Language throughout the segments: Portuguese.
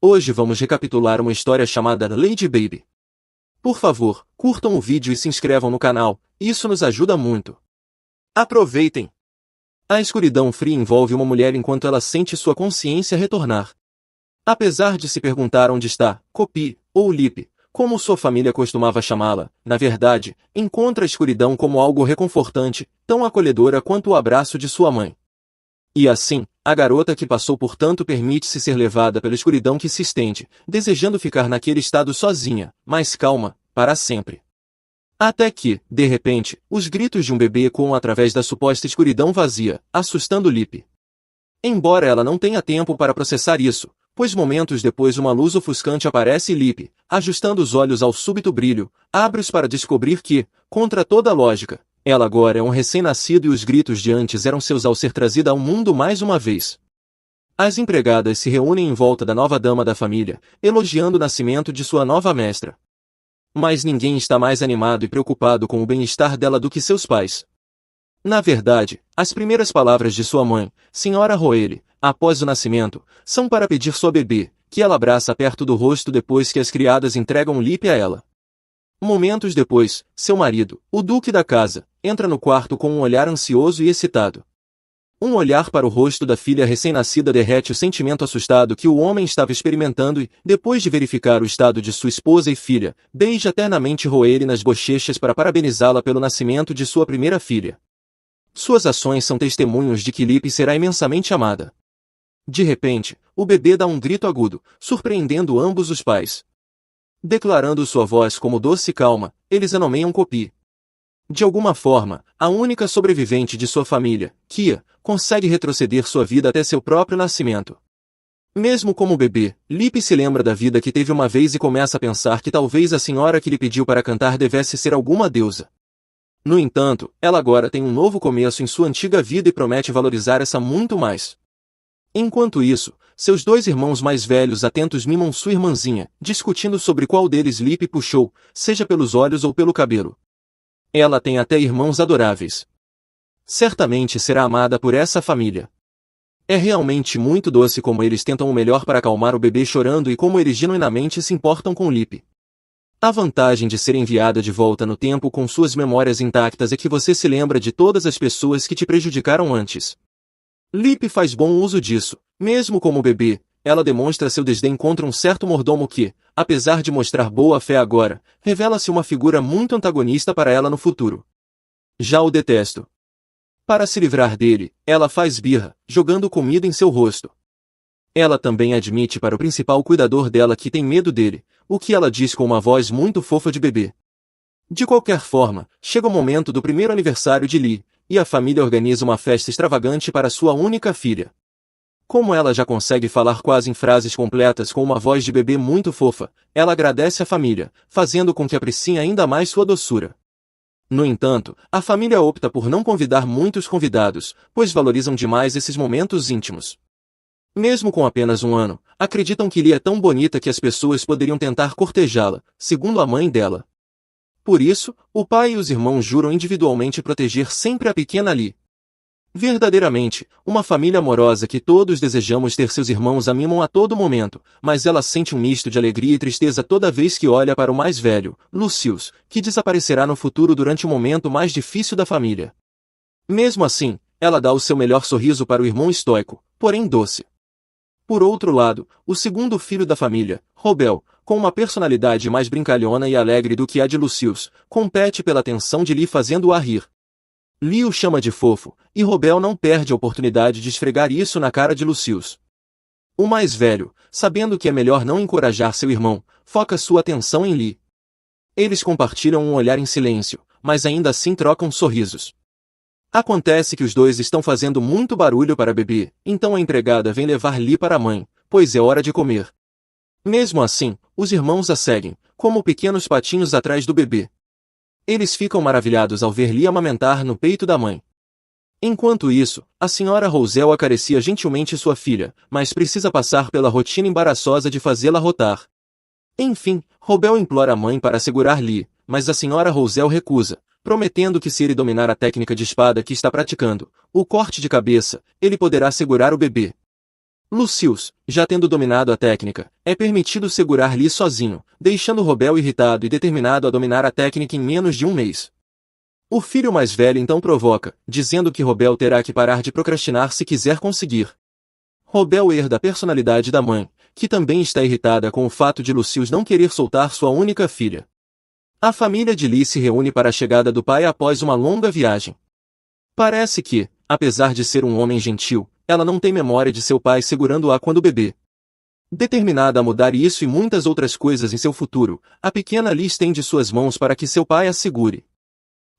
Hoje vamos recapitular uma história chamada Lady Baby. Por favor, curtam o vídeo e se inscrevam no canal, isso nos ajuda muito. Aproveitem! A escuridão fria envolve uma mulher enquanto ela sente sua consciência retornar. Apesar de se perguntar onde está, Kopi, ou Lip, como sua família costumava chamá-la, na verdade, encontra a escuridão como algo reconfortante, tão acolhedora quanto o abraço de sua mãe. E assim, a garota que passou por tanto permite-se ser levada pela escuridão que se estende, desejando ficar naquele estado sozinha, mas calma, para sempre. Até que, de repente, os gritos de um bebê ecoam através da suposta escuridão vazia, assustando Lip. Embora ela não tenha tempo para processar isso, pois momentos depois uma luz ofuscante aparece e Lip, ajustando os olhos ao súbito brilho, abre-os para descobrir que, contra toda a lógica, ela agora é um recém-nascido e os gritos de antes eram seus ao ser trazida ao mundo mais uma vez. As empregadas se reúnem em volta da nova dama da família, elogiando o nascimento de sua nova mestra. Mas ninguém está mais animado e preocupado com o bem-estar dela do que seus pais. Na verdade, as primeiras palavras de sua mãe, Senhora Roelle, após o nascimento, são para pedir sua bebê, que ela abraça perto do rosto depois que as criadas entregam Lip a ela. Momentos depois, seu marido, o duque da casa, entra no quarto com um olhar ansioso e excitado. Um olhar para o rosto da filha recém-nascida derrete o sentimento assustado que o homem estava experimentando e, depois de verificar o estado de sua esposa e filha, beija ternamente Roelle nas bochechas para parabenizá-la pelo nascimento de sua primeira filha. Suas ações são testemunhos de que Lip será imensamente amada. De repente, o bebê dá um grito agudo, surpreendendo ambos os pais. Declarando sua voz como doce e calma, eles a nomeiam Kopi. De alguma forma, a única sobrevivente de sua família, Kia, consegue retroceder sua vida até seu próprio nascimento. Mesmo como bebê, Lip se lembra da vida que teve uma vez e começa a pensar que talvez a senhora que lhe pediu para cantar devesse ser alguma deusa. No entanto, ela agora tem um novo começo em sua antiga vida e promete valorizar essa muito mais. Enquanto isso, seus dois irmãos mais velhos atentos mimam sua irmãzinha, discutindo sobre qual deles Lip puxou, seja pelos olhos ou pelo cabelo. Ela tem até irmãos adoráveis. Certamente será amada por essa família. É realmente muito doce como eles tentam o melhor para acalmar o bebê chorando e como eles genuinamente se importam com Lip. A vantagem de ser enviada de volta no tempo com suas memórias intactas é que você se lembra de todas as pessoas que te prejudicaram antes. Lip faz bom uso disso, mesmo como bebê, ela demonstra seu desdém contra um certo mordomo que, apesar de mostrar boa fé agora, revela-se uma figura muito antagonista para ela no futuro. Já o detesto. Para se livrar dele, ela faz birra, jogando comida em seu rosto. Ela também admite para o principal cuidador dela que tem medo dele, o que ela diz com uma voz muito fofa de bebê. De qualquer forma, chega o momento do primeiro aniversário de Lee, e a família organiza uma festa extravagante para sua única filha. Como ela já consegue falar quase em frases completas com uma voz de bebê muito fofa, ela agradece à família, fazendo com que apreciem ainda mais sua doçura. No entanto, a família opta por não convidar muitos convidados, pois valorizam demais esses momentos íntimos. Mesmo com apenas 1 ano, acreditam que Lee é tão bonita que as pessoas poderiam tentar cortejá-la, segundo a mãe dela. Por isso, o pai e os irmãos juram individualmente proteger sempre a pequena Lee. Verdadeiramente, uma família amorosa que todos desejamos ter. Seus irmãos a mimam a todo momento, mas ela sente um misto de alegria e tristeza toda vez que olha para o mais velho, Lucius, que desaparecerá no futuro durante o momento mais difícil da família. Mesmo assim, ela dá o seu melhor sorriso para o irmão estoico, porém doce. Por outro lado, o segundo filho da família, Robel, com uma personalidade mais brincalhona e alegre do que a de Lucius, compete pela atenção de Lee fazendo-a rir. Lee o chama de fofo, e Robel não perde a oportunidade de esfregar isso na cara de Lucius. O mais velho, sabendo que é melhor não encorajar seu irmão, foca sua atenção em Lee. Eles compartilham um olhar em silêncio, mas ainda assim trocam sorrisos. Acontece que os dois estão fazendo muito barulho para beber, então a empregada vem levar Lee para a mãe, pois é hora de comer. Mesmo assim, os irmãos a seguem, como pequenos patinhos atrás do bebê. Eles ficam maravilhados ao ver Lee amamentar no peito da mãe. Enquanto isso, a senhora Roselle acaricia gentilmente sua filha, mas precisa passar pela rotina embaraçosa de fazê-la rotar. Enfim, Robel implora a mãe para segurar Lee, mas a senhora Roselle recusa, prometendo que se ele dominar a técnica de espada que está praticando, o corte de cabeça, ele poderá segurar o bebê. Lucius, já tendo dominado a técnica, é permitido segurar Lee sozinho, deixando Robel irritado e determinado a dominar a técnica em menos de um mês. O filho mais velho então provoca, dizendo que Robel terá que parar de procrastinar se quiser conseguir. Robel herda a personalidade da mãe, que também está irritada com o fato de Lucius não querer soltar sua única filha. A família de Lee se reúne para a chegada do pai após uma longa viagem. Parece que, apesar de ser um homem gentil, ela não tem memória de seu pai segurando-a quando bebê. Determinada a mudar isso e muitas outras coisas em seu futuro, a pequena Lee estende suas mãos para que seu pai a segure.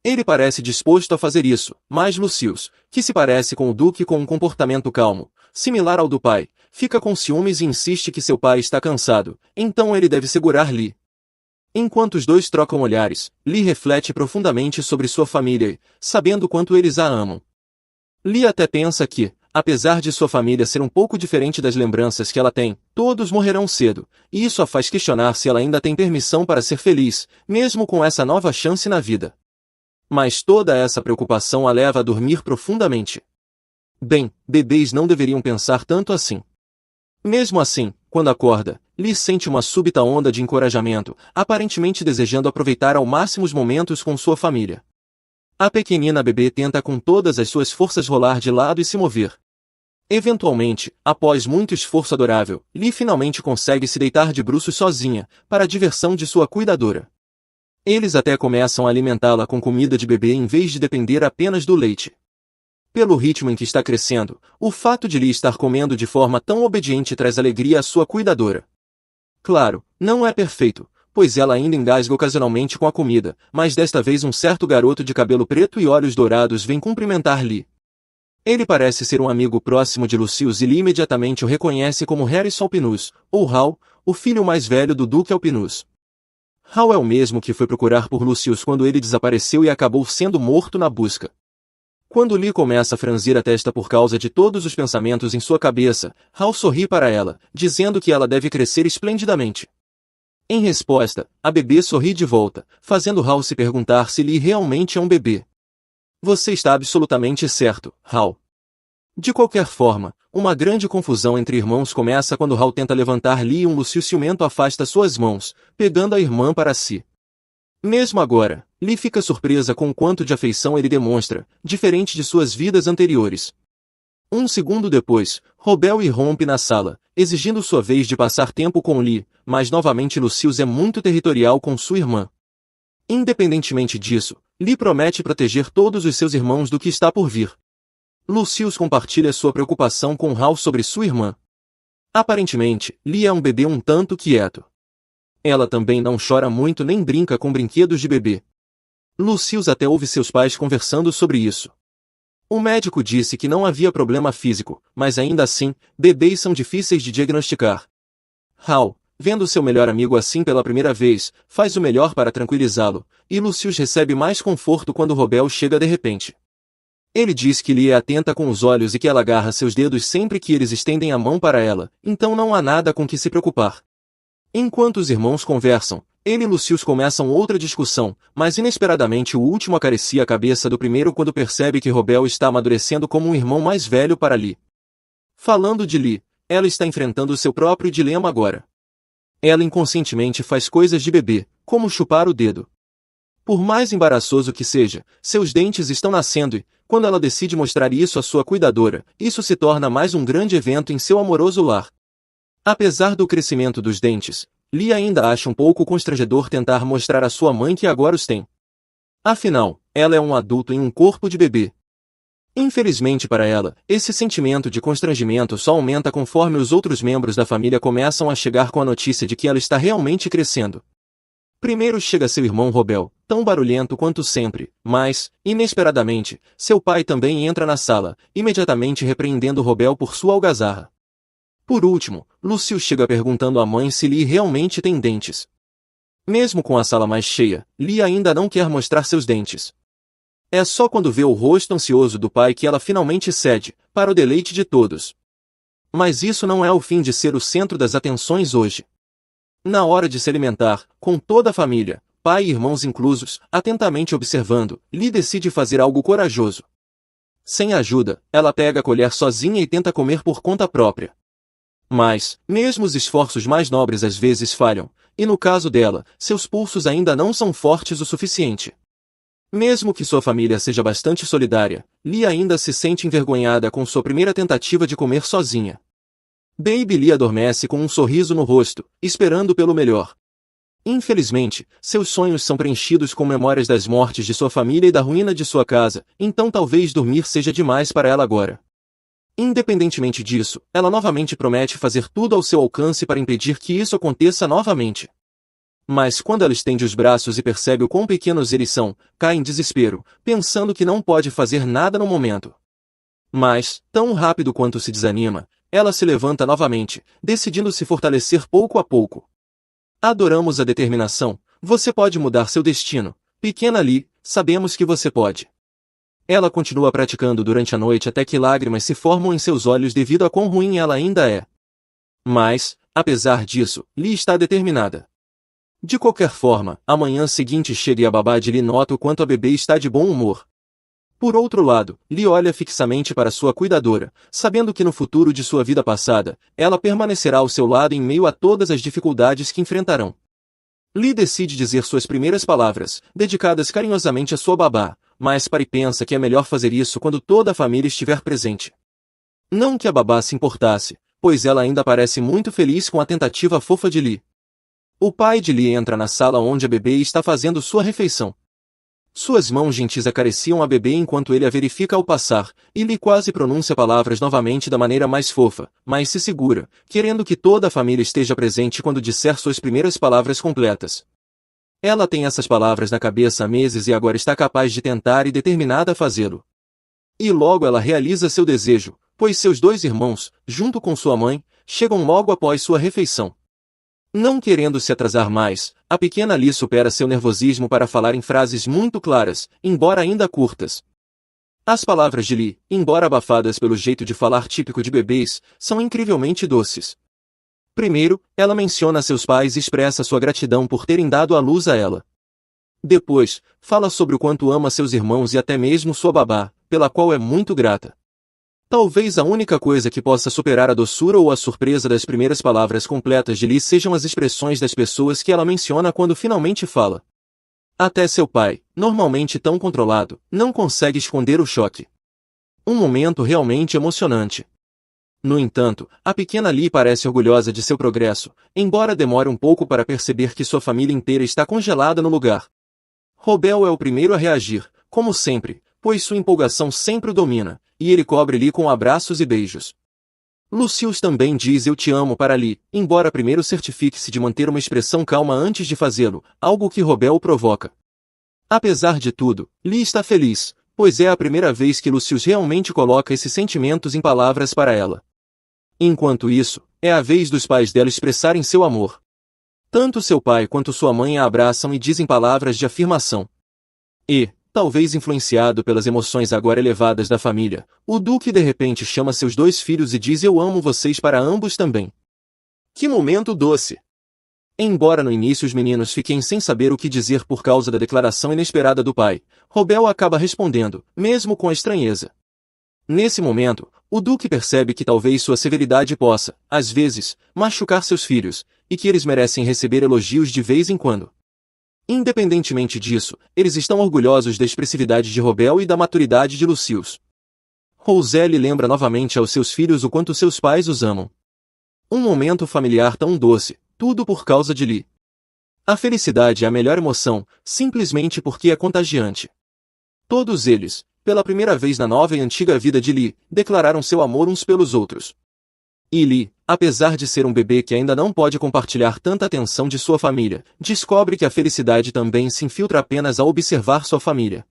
Ele parece disposto a fazer isso, mas Lucius, que se parece com o Duque com um comportamento calmo, similar ao do pai, fica com ciúmes e insiste que seu pai está cansado, então ele deve segurar Lee. Enquanto os dois trocam olhares, Lee reflete profundamente sobre sua família e, sabendo quanto eles a amam. Lee até pensa que, apesar de sua família ser um pouco diferente das lembranças que ela tem, todos morrerão cedo, e isso a faz questionar se ela ainda tem permissão para ser feliz, mesmo com essa nova chance na vida. Mas toda essa preocupação a leva a dormir profundamente. Bem, bebês não deveriam pensar tanto assim. Mesmo assim, quando acorda, Lee sente uma súbita onda de encorajamento, aparentemente desejando aproveitar ao máximo os momentos com sua família. A pequenina bebê tenta com todas as suas forças rolar de lado e se mover. Eventualmente, após muito esforço adorável, Lee finalmente consegue se deitar de bruços sozinha, para a diversão de sua cuidadora. Eles até começam a alimentá-la com comida de bebê em vez de depender apenas do leite. Pelo ritmo em que está crescendo, o fato de Lee estar comendo de forma tão obediente traz alegria à sua cuidadora. Claro, não é perfeito, pois ela ainda engasga ocasionalmente com a comida, mas desta vez um certo garoto de cabelo preto e olhos dourados vem cumprimentar Lee. Ele parece ser um amigo próximo de Lucius e Lee imediatamente o reconhece como Harrison Alpinus, ou Hal, o filho mais velho do Duque Alpinus. Hal é o mesmo que foi procurar por Lucius quando ele desapareceu e acabou sendo morto na busca. Quando Lee começa a franzir a testa por causa de todos os pensamentos em sua cabeça, Hal sorri para ela, dizendo que ela deve crescer esplendidamente. Em resposta, a bebê sorri de volta, fazendo Hal se perguntar se Lee realmente é um bebê. Você está absolutamente certo, Hal. De qualquer forma, uma grande confusão entre irmãos começa quando Hal tenta levantar Lee e um Lucius ciumento afasta suas mãos, pegando a irmã para si. Mesmo agora, Lee fica surpresa com o quanto de afeição ele demonstra, diferente de suas vidas anteriores. Um segundo depois, Robel irrompe na sala, exigindo sua vez de passar tempo com Lee, mas novamente Lucius é muito territorial com sua irmã. Independentemente disso, Lee promete proteger todos os seus irmãos do que está por vir. Lucius compartilha sua preocupação com Hal sobre sua irmã. Aparentemente, Lee é um bebê um tanto quieto. Ela também não chora muito nem brinca com brinquedos de bebê. Lucius até ouve seus pais conversando sobre isso. O médico disse que não havia problema físico, mas ainda assim, bebês são difíceis de diagnosticar. Hal, vendo seu melhor amigo assim pela primeira vez, faz o melhor para tranquilizá-lo, e Lucius recebe mais conforto quando Robel chega de repente. Ele diz que Lee é atenta com os olhos e que ela agarra seus dedos sempre que eles estendem a mão para ela, então não há nada com que se preocupar. Enquanto os irmãos conversam, ele e Lucius começam outra discussão, mas inesperadamente o último acaricia a cabeça do primeiro quando percebe que Robel está amadurecendo como um irmão mais velho para Lee. Falando de Lee, ela está enfrentando seu próprio dilema agora. Ela inconscientemente faz coisas de bebê, como chupar o dedo. Por mais embaraçoso que seja, seus dentes estão nascendo e, quando ela decide mostrar isso à sua cuidadora, isso se torna mais um grande evento em seu amoroso lar. Apesar do crescimento dos dentes, Lee ainda acha um pouco constrangedor tentar mostrar à sua mãe que agora os tem. Afinal, ela é um adulto em um corpo de bebê. Infelizmente para ela, esse sentimento de constrangimento só aumenta conforme os outros membros da família começam a chegar com a notícia de que ela está realmente crescendo. Primeiro chega seu irmão Robel, tão barulhento quanto sempre, mas, inesperadamente, seu pai também entra na sala, imediatamente repreendendo Robel por sua algazarra. Por último, Lucius chega perguntando à mãe se Lee realmente tem dentes. Mesmo com a sala mais cheia, Lee ainda não quer mostrar seus dentes. É só quando vê o rosto ansioso do pai que ela finalmente cede, para o deleite de todos. Mas isso não é o fim de ser o centro das atenções hoje. Na hora de se alimentar, com toda a família, pai e irmãos inclusos, atentamente observando, Lee decide fazer algo corajoso. Sem ajuda, ela pega a colher sozinha e tenta comer por conta própria. Mas, mesmo os esforços mais nobres às vezes falham, e no caso dela, seus pulsos ainda não são fortes o suficiente. Mesmo que sua família seja bastante solidária, Lee ainda se sente envergonhada com sua primeira tentativa de comer sozinha. Baby Lee adormece com um sorriso no rosto, esperando pelo melhor. Infelizmente, seus sonhos são preenchidos com memórias das mortes de sua família e da ruína de sua casa, então talvez dormir seja demais para ela agora. Independentemente disso, ela novamente promete fazer tudo ao seu alcance para impedir que isso aconteça novamente. Mas quando ela estende os braços e percebe o quão pequenos eles são, cai em desespero, pensando que não pode fazer nada no momento. Mas, tão rápido quanto se desanima, ela se levanta novamente, decidindo se fortalecer pouco a pouco. Adoramos a determinação. Você pode mudar seu destino. Pequena Lee, sabemos que você pode. Ela continua praticando durante a noite até que lágrimas se formam em seus olhos devido a quão ruim ela ainda é. Mas, apesar disso, Lee está determinada. De qualquer forma, a manhã seguinte chega e a babá de Lee nota o quanto a bebê está de bom humor. Por outro lado, Lee olha fixamente para sua cuidadora, sabendo que no futuro de sua vida passada, ela permanecerá ao seu lado em meio a todas as dificuldades que enfrentarão. Lee decide dizer suas primeiras palavras, dedicadas carinhosamente a sua babá, mas Pari pensa que é melhor fazer isso quando toda a família estiver presente. Não que a babá se importasse, pois ela ainda parece muito feliz com a tentativa fofa de Lee. O pai de Lee entra na sala onde a bebê está fazendo sua refeição. Suas mãos gentis acariciam a bebê enquanto ele a verifica ao passar, e Lee quase pronuncia palavras novamente da maneira mais fofa, mas se segura, querendo que toda a família esteja presente quando disser suas primeiras palavras completas. Ela tem essas palavras na cabeça há meses e agora está capaz de tentar e determinada a fazê-lo. E logo ela realiza seu desejo, pois seus dois irmãos, junto com sua mãe, chegam logo após sua refeição. Não querendo se atrasar mais, a pequena Lee supera seu nervosismo para falar em frases muito claras, embora ainda curtas. As palavras de Lee, embora abafadas pelo jeito de falar típico de bebês, são incrivelmente doces. Primeiro, ela menciona seus pais e expressa sua gratidão por terem dado à luz a ela. Depois, fala sobre o quanto ama seus irmãos e até mesmo sua babá, pela qual é muito grata. Talvez a única coisa que possa superar a doçura ou a surpresa das primeiras palavras completas de Lee sejam as expressões das pessoas que ela menciona quando finalmente fala. Até seu pai, normalmente tão controlado, não consegue esconder o choque. Um momento realmente emocionante. No entanto, a pequena Lee parece orgulhosa de seu progresso, embora demore um pouco para perceber que sua família inteira está congelada no lugar. Robel é o primeiro a reagir, como sempre, pois sua empolgação sempre o domina, e ele cobre Lee com abraços e beijos. Lucius também diz eu te amo para Lee, embora primeiro certifique-se de manter uma expressão calma antes de fazê-lo, algo que Robel o provoca. Apesar de tudo, Lee está feliz, pois é a primeira vez que Lucius realmente coloca esses sentimentos em palavras para ela. Enquanto isso, é a vez dos pais dela expressarem seu amor. Tanto seu pai quanto sua mãe a abraçam e dizem palavras de afirmação. E, talvez influenciado pelas emoções agora elevadas da família, o Duque de repente chama seus dois filhos e diz eu amo vocês para ambos também. Que momento doce! Embora no início os meninos fiquem sem saber o que dizer por causa da declaração inesperada do pai, Robel acaba respondendo, mesmo com estranheza. Nesse momento, o Duque percebe que talvez sua severidade possa, às vezes, machucar seus filhos, e que eles merecem receber elogios de vez em quando. Independentemente disso, eles estão orgulhosos da expressividade de Robel e da maturidade de Lucius. Roselle lembra novamente aos seus filhos o quanto seus pais os amam. Um momento familiar tão doce, tudo por causa de Lee. A felicidade é a melhor emoção, simplesmente porque é contagiante. Todos eles, pela primeira vez na nova e antiga vida de Lee, declararam seu amor uns pelos outros. E Lee, apesar de ser um bebê que ainda não pode compartilhar tanta atenção de sua família, descobre que a felicidade também se infiltra apenas ao observar sua família.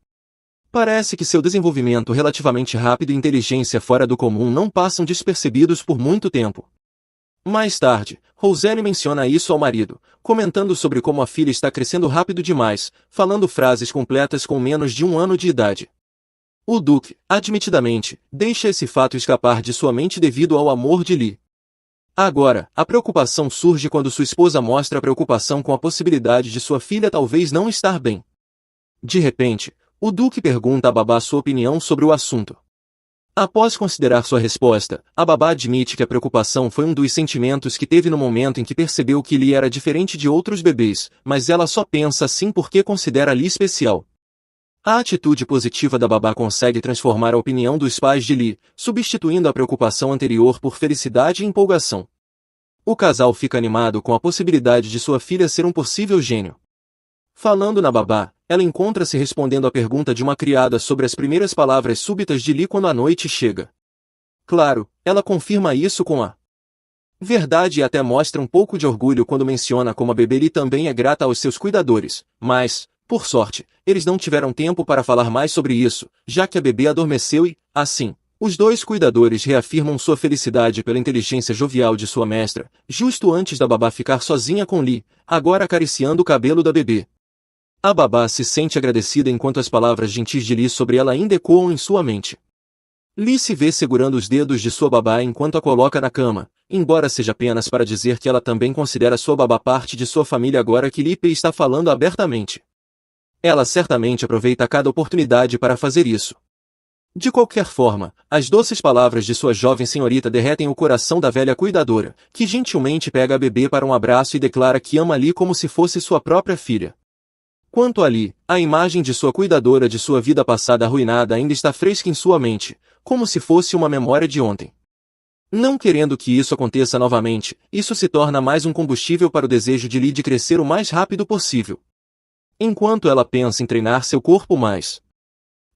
Parece que seu desenvolvimento relativamente rápido e inteligência fora do comum não passam despercebidos por muito tempo. Mais tarde, Roselle menciona isso ao marido, comentando sobre como a filha está crescendo rápido demais, falando frases completas com menos de 1 ano de idade. O Duque, admitidamente, deixa esse fato escapar de sua mente devido ao amor de Lee. Agora, a preocupação surge quando sua esposa mostra preocupação com a possibilidade de sua filha talvez não estar bem. De repente, o Duque pergunta a babá sua opinião sobre o assunto. Após considerar sua resposta, a babá admite que a preocupação foi um dos sentimentos que teve no momento em que percebeu que Lee era diferente de outros bebês, mas ela só pensa assim porque considera Lee especial. A atitude positiva da babá consegue transformar a opinião dos pais de Lee, substituindo a preocupação anterior por felicidade e empolgação. O casal fica animado com a possibilidade de sua filha ser um possível gênio. Falando na babá, ela encontra-se respondendo à pergunta de uma criada sobre as primeiras palavras súbitas de Lee quando a noite chega. Claro, ela confirma isso com a verdade e até mostra um pouco de orgulho quando menciona como a bebê Lee também é grata aos seus cuidadores, mas, por sorte, eles não tiveram tempo para falar mais sobre isso, já que a bebê adormeceu e, assim, os dois cuidadores reafirmam sua felicidade pela inteligência jovial de sua mestra, justo antes da babá ficar sozinha com Lee, agora acariciando o cabelo da bebê. A babá se sente agradecida enquanto as palavras gentis de Lee sobre ela ainda ecoam em sua mente. Lee se vê segurando os dedos de sua babá enquanto a coloca na cama, embora seja apenas para dizer que ela também considera sua babá parte de sua família agora que Lee está falando abertamente. Ela certamente aproveita cada oportunidade para fazer isso. De qualquer forma, as doces palavras de sua jovem senhorita derretem o coração da velha cuidadora, que gentilmente pega a bebê para um abraço e declara que ama Lee como se fosse sua própria filha. Quanto a Lee, a imagem de sua cuidadora de sua vida passada arruinada ainda está fresca em sua mente, como se fosse uma memória de ontem. Não querendo que isso aconteça novamente, isso se torna mais um combustível para o desejo de Lee de crescer o mais rápido possível. Enquanto ela pensa em treinar seu corpo mais,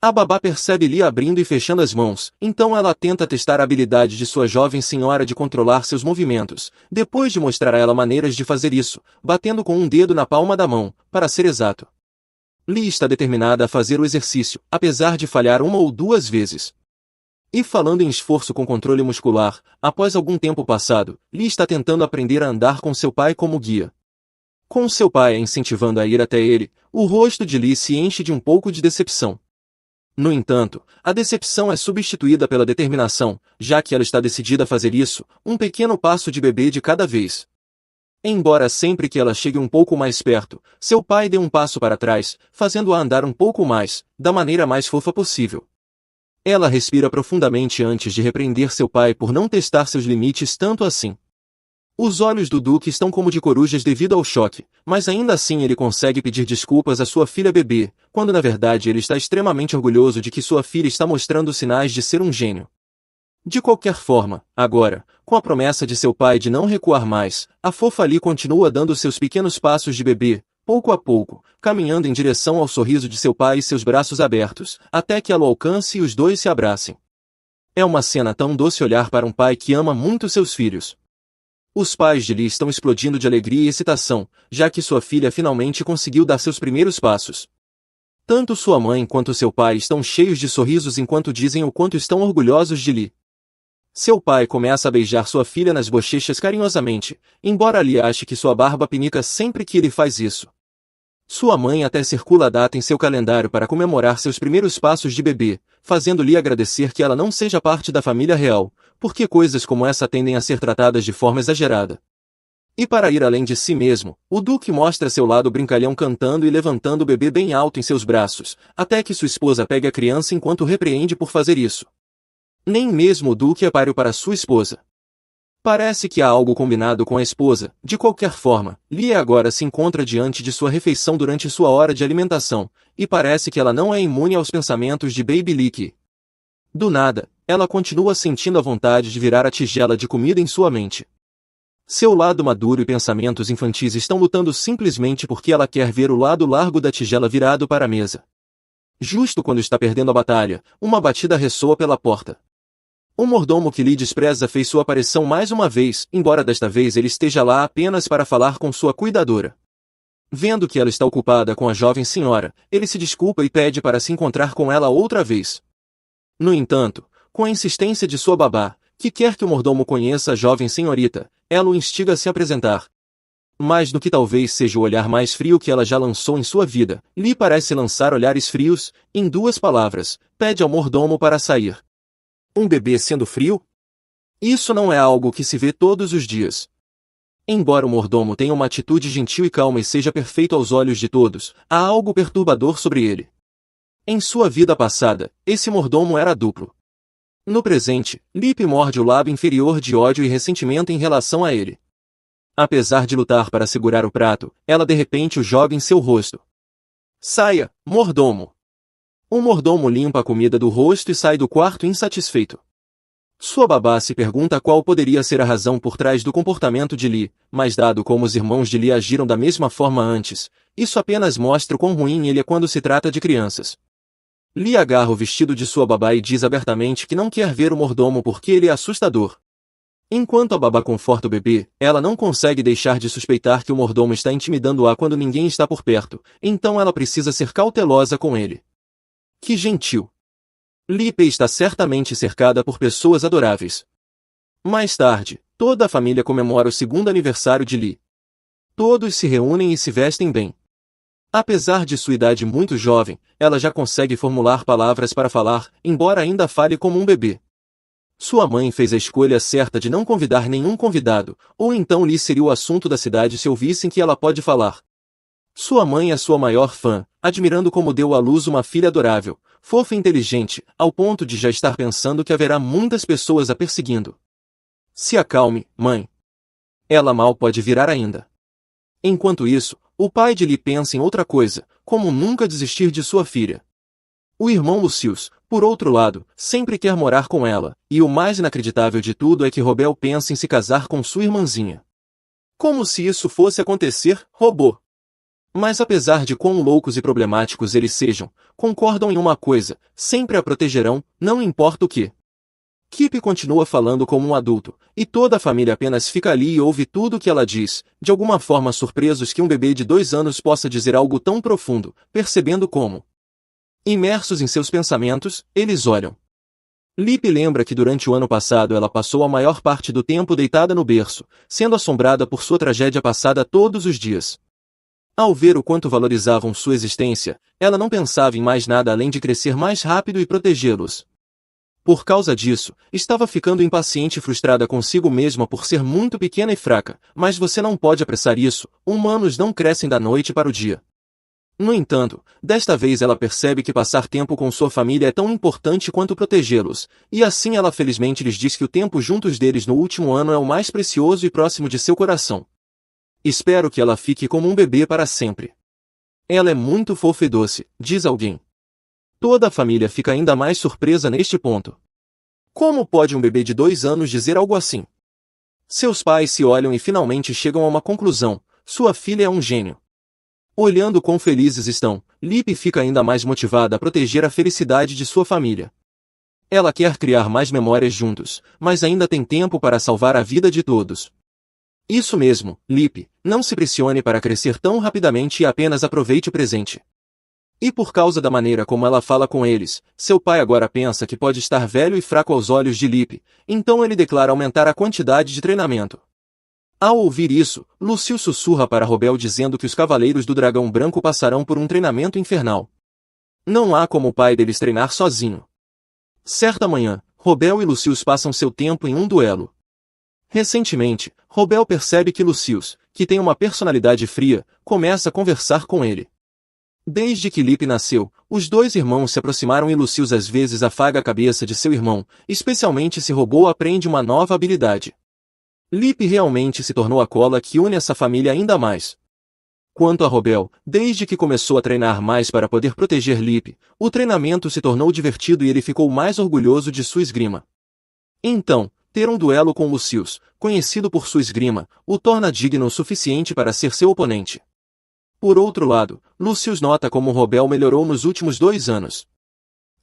a babá percebe Lee abrindo e fechando as mãos, então ela tenta testar a habilidade de sua jovem senhora de controlar seus movimentos, depois de mostrar a ela maneiras de fazer isso, batendo com um dedo na palma da mão, para ser exato. Lee está determinada a fazer o exercício, apesar de falhar uma ou duas vezes. E falando em esforço com controle muscular, após algum tempo passado, Lee está tentando aprender a andar com seu pai como guia. Com seu pai a incentivando a ir até ele, o rosto de Lee se enche de um pouco de decepção. No entanto, a decepção é substituída pela determinação, já que ela está decidida a fazer isso, um pequeno passo de bebê de cada vez. Embora sempre que ela chegue um pouco mais perto, seu pai dê um passo para trás, fazendo-a andar um pouco mais, da maneira mais fofa possível. Ela respira profundamente antes de repreender seu pai por não testar seus limites tanto assim. Os olhos do Duque estão como de corujas devido ao choque, mas ainda assim ele consegue pedir desculpas à sua filha bebê, quando na verdade ele está extremamente orgulhoso de que sua filha está mostrando sinais de ser um gênio. De qualquer forma, agora, com a promessa de seu pai de não recuar mais, a fofa Lee continua dando seus pequenos passos de bebê, pouco a pouco, caminhando em direção ao sorriso de seu pai e seus braços abertos, até que ela o alcance e os dois se abracem. É uma cena tão doce olhar para um pai que ama muito seus filhos. Os pais de Lee estão explodindo de alegria e excitação, já que sua filha finalmente conseguiu dar seus primeiros passos. Tanto sua mãe quanto seu pai estão cheios de sorrisos enquanto dizem o quanto estão orgulhosos de Lee. Seu pai começa a beijar sua filha nas bochechas carinhosamente, embora Lee ache que sua barba pinica sempre que ele faz isso. Sua mãe até circula a data em seu calendário para comemorar seus primeiros passos de bebê, fazendo Lee agradecer que ela não seja parte da família real, porque coisas como essa tendem a ser tratadas de forma exagerada. E para ir além de si mesmo, o Duque mostra seu lado brincalhão cantando e levantando o bebê bem alto em seus braços, até que sua esposa pegue a criança enquanto repreende por fazer isso. Nem mesmo o Duque é páreo para sua esposa. Parece que há algo combinado com a esposa. De qualquer forma, Lee agora se encontra diante de sua refeição durante sua hora de alimentação, e parece que ela não é imune aos pensamentos de Baby Lee. Do nada, ela continua sentindo a vontade de virar a tigela de comida em sua mente. Seu lado maduro e pensamentos infantis estão lutando simplesmente porque ela quer ver o lado largo da tigela virado para a mesa. Justo quando está perdendo a batalha, uma batida ressoa pela porta. O mordomo que Lee despreza fez sua aparição mais uma vez, embora desta vez ele esteja lá apenas para falar com sua cuidadora. Vendo que ela está ocupada com a jovem senhora, ele se desculpa e pede para se encontrar com ela outra vez. No entanto, com a insistência de sua babá, que quer que o mordomo conheça a jovem senhorita, ela o instiga a se apresentar. Mais do que talvez seja o olhar mais frio que ela já lançou em sua vida, Lee parece lançar olhares frios, em duas palavras, pede ao mordomo para sair. Um bebê sendo frio? Isso não é algo que se vê todos os dias. Embora o mordomo tenha uma atitude gentil e calma e seja perfeito aos olhos de todos, há algo perturbador sobre ele. Em sua vida passada, esse mordomo era duplo. No presente, Lip morde o lábio inferior de ódio e ressentimento em relação a ele. Apesar de lutar para segurar o prato, ela de repente o joga em seu rosto. Saia, mordomo! O mordomo limpa a comida do rosto e sai do quarto insatisfeito. Sua babá se pergunta qual poderia ser a razão por trás do comportamento de Lee, mas dado como os irmãos de Lee agiram da mesma forma antes, isso apenas mostra o quão ruim ele é quando se trata de crianças. Lee agarra o vestido de sua babá e diz abertamente que não quer ver o mordomo porque ele é assustador. Enquanto a babá conforta o bebê, ela não consegue deixar de suspeitar que o mordomo está intimidando-a quando ninguém está por perto, então ela precisa ser cautelosa com ele. Que gentil! Lipe está certamente cercada por pessoas adoráveis. Mais tarde, toda a família comemora o segundo aniversário de Lee. Todos se reúnem e se vestem bem. Apesar de sua idade muito jovem, ela já consegue formular palavras para falar, embora ainda fale como um bebê. Sua mãe fez a escolha certa de não convidar nenhum convidado, ou então Lee seria o assunto da cidade se ouvissem que ela pode falar. Sua mãe é sua maior fã, admirando como deu à luz uma filha adorável, fofa e inteligente, ao ponto de já estar pensando que haverá muitas pessoas a perseguindo. Se acalme, mãe. Ela mal pode virar ainda. Enquanto isso, o pai de Lee pensa em outra coisa, como nunca desistir de sua filha. O irmão Lucius, por outro lado, sempre quer morar com ela, e o mais inacreditável de tudo é que Robel pensa em se casar com sua irmãzinha. Como se isso fosse acontecer, Robô. Mas apesar de quão loucos e problemáticos eles sejam, concordam em uma coisa, sempre a protegerão, não importa o que. Kip continua falando como um adulto, e toda a família apenas fica ali e ouve tudo o que ela diz, de alguma forma surpresos que um bebê de 2 anos possa dizer algo tão profundo, percebendo como. Imersos em seus pensamentos, eles olham. Lip lembra que durante o ano passado ela passou a maior parte do tempo deitada no berço, sendo assombrada por sua tragédia passada todos os dias. Ao ver o quanto valorizavam sua existência, ela não pensava em mais nada além de crescer mais rápido e protegê-los. Por causa disso, estava ficando impaciente e frustrada consigo mesma por ser muito pequena e fraca, mas você não pode apressar isso, humanos não crescem da noite para o dia. No entanto, desta vez ela percebe que passar tempo com sua família é tão importante quanto protegê-los, e assim ela felizmente lhes diz que o tempo juntos deles no último ano é o mais precioso e próximo de seu coração. Espero que ela fique como um bebê para sempre. Ela é muito fofa e doce, diz alguém. Toda a família fica ainda mais surpresa neste ponto. Como pode um bebê de 2 anos dizer algo assim? Seus pais se olham e finalmente chegam a uma conclusão: sua filha é um gênio. Olhando quão felizes estão, Lip fica ainda mais motivada a proteger a felicidade de sua família. Ela quer criar mais memórias juntos, mas ainda tem tempo para salvar a vida de todos. Isso mesmo, Lip, não se pressione para crescer tão rapidamente e apenas aproveite o presente. E por causa da maneira como ela fala com eles, seu pai agora pensa que pode estar velho e fraco aos olhos de Lip, então ele declara aumentar a quantidade de treinamento. Ao ouvir isso, Lucio sussurra para Robel dizendo que os Cavaleiros do Dragão Branco passarão por um treinamento infernal. Não há como o pai deles treinar sozinho. Certa manhã, Robel e Lucius passam seu tempo em um duelo. Recentemente, Robel percebe que Lucius, que tem uma personalidade fria, começa a conversar com ele. Desde que Lip nasceu, os 2 irmãos se aproximaram e Lucius às vezes afaga a cabeça de seu irmão, especialmente se Robô aprende uma nova habilidade. Lip realmente se tornou a cola que une essa família ainda mais. Quanto a Robel, desde que começou a treinar mais para poder proteger Lip, o treinamento se tornou divertido e ele ficou mais orgulhoso de sua esgrima. Então, ter um duelo com Lucius, conhecido por sua esgrima, o torna digno o suficiente para ser seu oponente. Por outro lado, Lucius nota como Robel melhorou nos últimos 2 anos.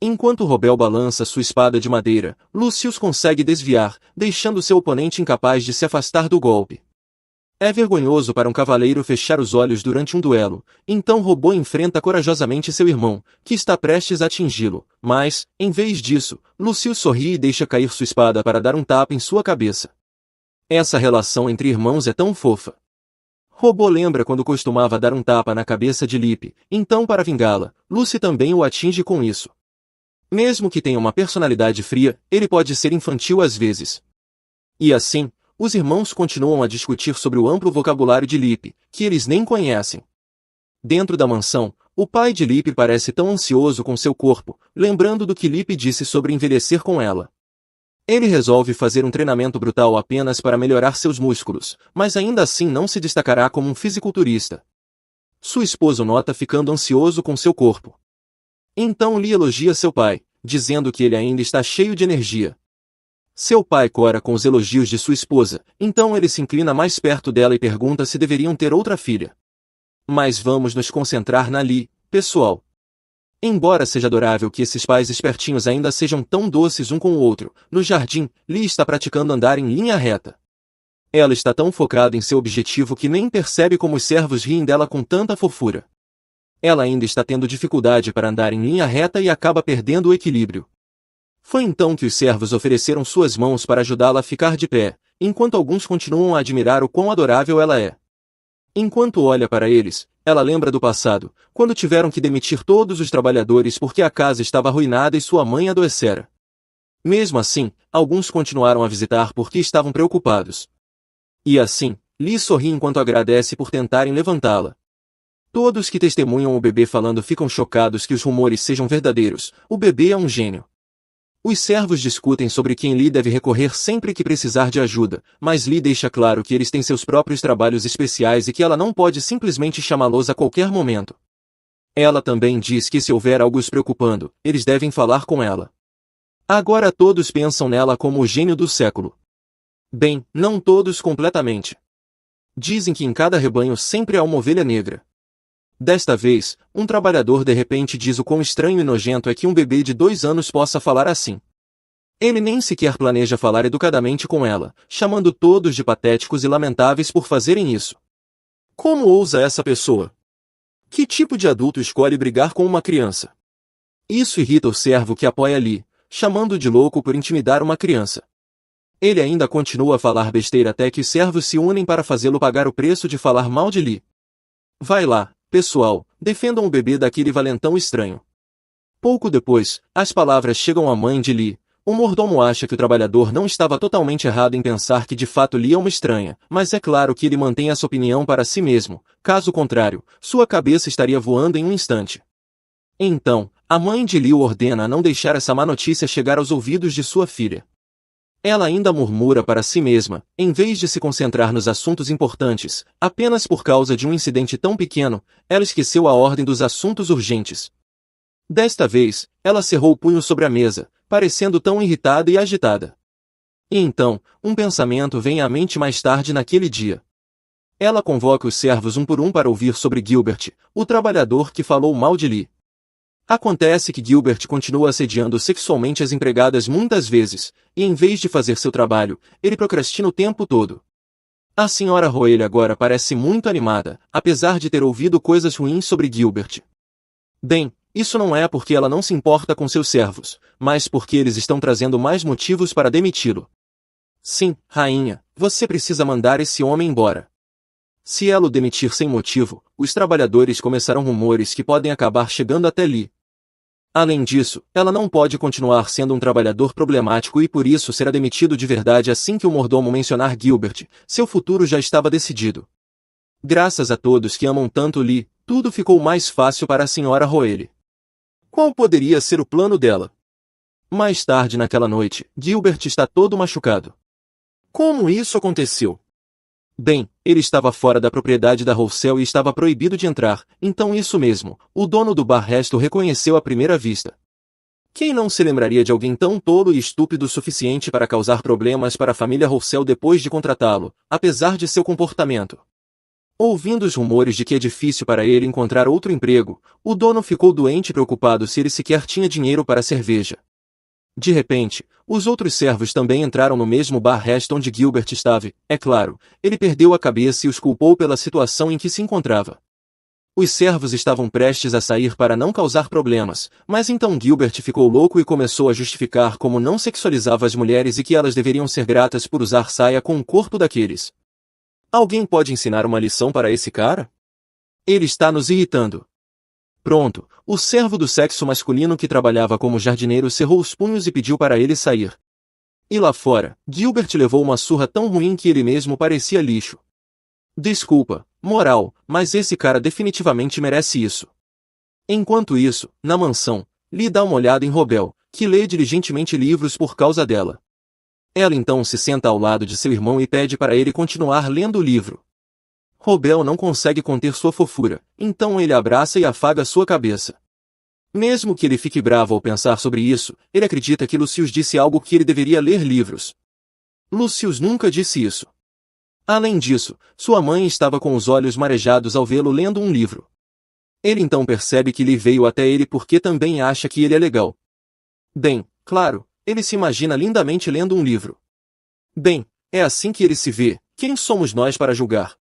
Enquanto Robel balança sua espada de madeira, Lucius consegue desviar, deixando seu oponente incapaz de se afastar do golpe. É vergonhoso para um cavaleiro fechar os olhos durante um duelo, então Robô enfrenta corajosamente seu irmão, que está prestes a atingi-lo, mas, em vez disso, Lucius sorri e deixa cair sua espada para dar um tapa em sua cabeça. Essa relação entre irmãos é tão fofa. Robô lembra quando costumava dar um tapa na cabeça de Lip, então para vingá-la, Lucy também o atinge com isso. Mesmo que tenha uma personalidade fria, ele pode ser infantil às vezes. E assim, os irmãos continuam a discutir sobre o amplo vocabulário de Lip, que eles nem conhecem. Dentro da mansão, o pai de Lip parece tão ansioso com seu corpo, lembrando do que Lip disse sobre envelhecer com ela. Ele resolve fazer um treinamento brutal apenas para melhorar seus músculos, mas ainda assim não se destacará como um fisiculturista. Sua esposa o nota ficando ansioso com seu corpo. Então Lee elogia seu pai, dizendo que ele ainda está cheio de energia. Seu pai cora com os elogios de sua esposa, então ele se inclina mais perto dela e pergunta se deveriam ter outra filha. Mas vamos nos concentrar na Lee, pessoal. Embora seja adorável que esses pais espertinhos ainda sejam tão doces um com o outro, no jardim, Lee está praticando andar em linha reta. Ela está tão focada em seu objetivo que nem percebe como os servos riem dela com tanta fofura. Ela ainda está tendo dificuldade para andar em linha reta e acaba perdendo o equilíbrio. Foi então que os servos ofereceram suas mãos para ajudá-la a ficar de pé, enquanto alguns continuam a admirar o quão adorável ela é. Enquanto olha para eles, ela lembra do passado, quando tiveram que demitir todos os trabalhadores porque a casa estava arruinada e sua mãe adoecera. Mesmo assim, alguns continuaram a visitar porque estavam preocupados. E assim, Lee sorri enquanto agradece por tentarem levantá-la. Todos que testemunham o bebê falando ficam chocados que os rumores sejam verdadeiros. O bebê é um gênio. Os servos discutem sobre quem Lee deve recorrer sempre que precisar de ajuda, mas Lee deixa claro que eles têm seus próprios trabalhos especiais e que ela não pode simplesmente chamá-los a qualquer momento. Ela também diz que se houver algo os preocupando, eles devem falar com ela. Agora todos pensam nela como o gênio do século. Bem, não todos completamente. Dizem que em cada rebanho sempre há uma ovelha negra. Desta vez, um trabalhador de repente diz o quão estranho e nojento é que um bebê de 2 anos possa falar assim. Ele nem sequer planeja falar educadamente com ela, chamando todos de patéticos e lamentáveis por fazerem isso. Como ousa essa pessoa? Que tipo de adulto escolhe brigar com uma criança? Isso irrita o servo que apoia Lee, chamando-o de louco por intimidar uma criança. Ele ainda continua a falar besteira até que os servos se unem para fazê-lo pagar o preço de falar mal de Lee. Vai lá, pessoal, defendam o bebê daquele valentão estranho. Pouco depois, as palavras chegam à mãe de Lee. O mordomo acha que o trabalhador não estava totalmente errado em pensar que de fato Lee é uma estranha, mas é claro que ele mantém essa opinião para si mesmo, caso contrário, sua cabeça estaria voando em um instante. Então, a mãe de Lee o ordena a não deixar essa má notícia chegar aos ouvidos de sua filha. Ela ainda murmura para si mesma, em vez de se concentrar nos assuntos importantes, apenas por causa de um incidente tão pequeno, ela esqueceu a ordem dos assuntos urgentes. Desta vez, ela cerrou o punho sobre a mesa, parecendo tão irritada e agitada. E então, um pensamento vem à mente mais tarde naquele dia. Ela convoca os servos um por um para ouvir sobre Gilbert, o trabalhador que falou mal de Lee. Acontece que Gilbert continua assediando sexualmente as empregadas muitas vezes, e em vez de fazer seu trabalho, ele procrastina o tempo todo. A senhora Roelle agora parece muito animada, apesar de ter ouvido coisas ruins sobre Gilbert. Bem, isso não é porque ela não se importa com seus servos, mas porque eles estão trazendo mais motivos para demiti-lo. Sim, rainha, você precisa mandar esse homem embora. Se ela o demitir sem motivo, os trabalhadores começarão rumores que podem acabar chegando até Lee. Além disso, ela não pode continuar sendo um trabalhador problemático e por isso será demitido de verdade assim que o mordomo mencionar Gilbert. Seu futuro já estava decidido. Graças a todos que amam tanto Lee, tudo ficou mais fácil para a senhora Roelle. Qual poderia ser o plano dela? Mais tarde naquela noite, Gilbert está todo machucado. Como isso aconteceu? Bem, ele estava fora da propriedade da Roussel e estava proibido de entrar, então isso mesmo, o dono do bar Resto reconheceu à primeira vista. Quem não se lembraria de alguém tão tolo e estúpido o suficiente para causar problemas para a família Roussel depois de contratá-lo, apesar de seu comportamento? Ouvindo os rumores de que é difícil para ele encontrar outro emprego, o dono ficou doente e preocupado se ele sequer tinha dinheiro para cerveja. De repente, os outros servos também entraram no mesmo bar Resto onde Gilbert estava. É claro, ele perdeu a cabeça e os culpou pela situação em que se encontrava. Os servos estavam prestes a sair para não causar problemas, mas então Gilbert ficou louco e começou a justificar como não sexualizava as mulheres e que elas deveriam ser gratas por usar saia com o corpo daqueles. Alguém pode ensinar uma lição para esse cara? Ele está nos irritando. Pronto, o servo do sexo masculino que trabalhava como jardineiro cerrou os punhos e pediu para ele sair. E lá fora, Gilbert levou uma surra tão ruim que ele mesmo parecia lixo. Desculpa, moral, mas esse cara definitivamente merece isso. Enquanto isso, na mansão, Lee dá uma olhada em Robel, que lê diligentemente livros por causa dela. Ela então se senta ao lado de seu irmão e pede para ele continuar lendo o livro. Robel não consegue conter sua fofura, então ele abraça e afaga sua cabeça. Mesmo que ele fique bravo ao pensar sobre isso, ele acredita que Lucius disse algo que ele deveria ler livros. Lucius nunca disse isso. Além disso, sua mãe estava com os olhos marejados ao vê-lo lendo um livro. Ele então percebe que Lee veio até ele porque também acha que ele é legal. Bem, claro, ele se imagina lindamente lendo um livro. Bem, é assim que ele se vê, quem somos nós para julgar?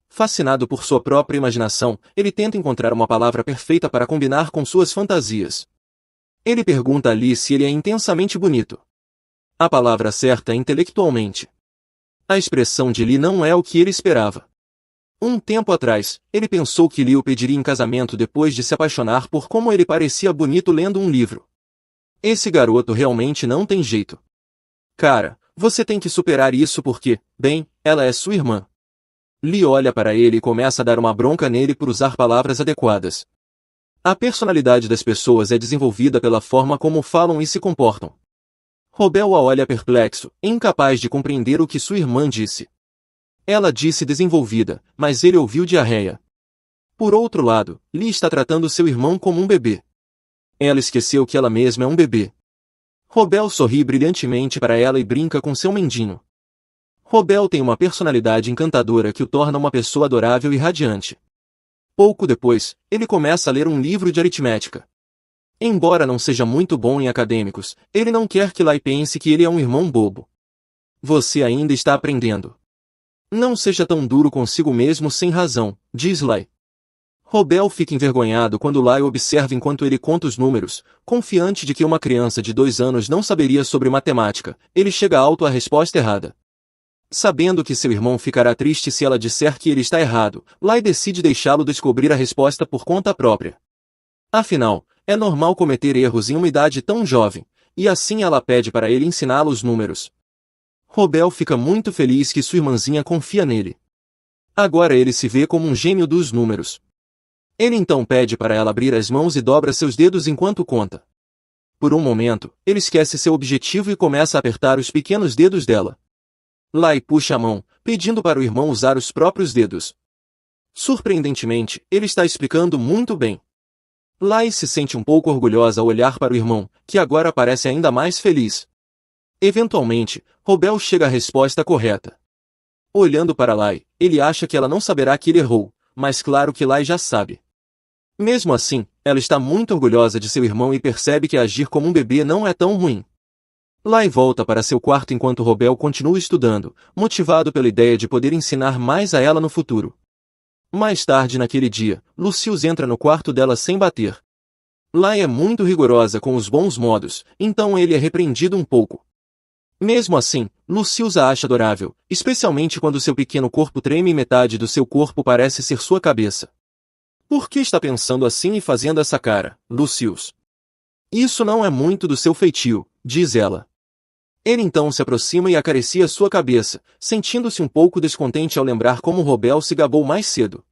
Fascinado por sua própria imaginação, ele tenta encontrar uma palavra perfeita para combinar com suas fantasias. Ele pergunta a Lee se ele é intensamente bonito. A palavra certa é intelectualmente. A expressão de Lee não é o que ele esperava. Um tempo atrás, ele pensou que Lee o pediria em casamento depois de se apaixonar por como ele parecia bonito lendo um livro. Esse garoto realmente não tem jeito. Cara, você tem que superar isso porque, bem, ela é sua irmã. Lee olha para ele e começa a dar uma bronca nele por usar palavras adequadas. A personalidade das pessoas é desenvolvida pela forma como falam e se comportam. Robel a olha perplexo, incapaz de compreender o que sua irmã disse. Ela disse desenvolvida, mas ele ouviu diarreia. Por outro lado, Lee está tratando seu irmão como um bebê. Ela esqueceu que ela mesma é um bebê. Robel sorri brilhantemente para ela e brinca com seu mendinho. Robel tem uma personalidade encantadora que o torna uma pessoa adorável e radiante. Pouco depois, ele começa a ler um livro de aritmética. Embora não seja muito bom em acadêmicos, ele não quer que Lai pense que ele é um irmão bobo. Você ainda está aprendendo. Não seja tão duro consigo mesmo sem razão, diz Lai. Robel fica envergonhado quando Lai observa enquanto ele conta os números, confiante de que uma criança de 2 anos não saberia sobre matemática, ele chega alto à resposta errada. Sabendo que seu irmão ficará triste se ela disser que ele está errado, Lai decide deixá-lo descobrir a resposta por conta própria. Afinal, é normal cometer erros em uma idade tão jovem, e assim ela pede para ele ensiná-lo os números. Robel fica muito feliz que sua irmãzinha confia nele. Agora ele se vê como um gênio dos números. Ele então pede para ela abrir as mãos e dobra seus dedos enquanto conta. Por um momento, ele esquece seu objetivo e começa a apertar os pequenos dedos dela. Lai puxa a mão, pedindo para o irmão usar os próprios dedos. Surpreendentemente, ele está explicando muito bem. Lai se sente um pouco orgulhosa ao olhar para o irmão, que agora parece ainda mais feliz. Eventualmente, Robel chega à resposta correta. Olhando para Lai, ele acha que ela não saberá que ele errou, mas claro que Lai já sabe. Mesmo assim, ela está muito orgulhosa de seu irmão e percebe que agir como um bebê não é tão ruim. Lai volta para seu quarto enquanto Robel continua estudando, motivado pela ideia de poder ensinar mais a ela no futuro. Mais tarde naquele dia, Lucius entra no quarto dela sem bater. Lai é muito rigorosa com os bons modos, então ele é repreendido um pouco. Mesmo assim, Lucius a acha adorável, especialmente quando seu pequeno corpo treme e metade do seu corpo parece ser sua cabeça. Por que está pensando assim e fazendo essa cara, Lucius? Isso não é muito do seu feitio, diz ela. Ele então se aproxima e acaricia sua cabeça, sentindo-se um pouco descontente ao lembrar como Robel se gabou mais cedo.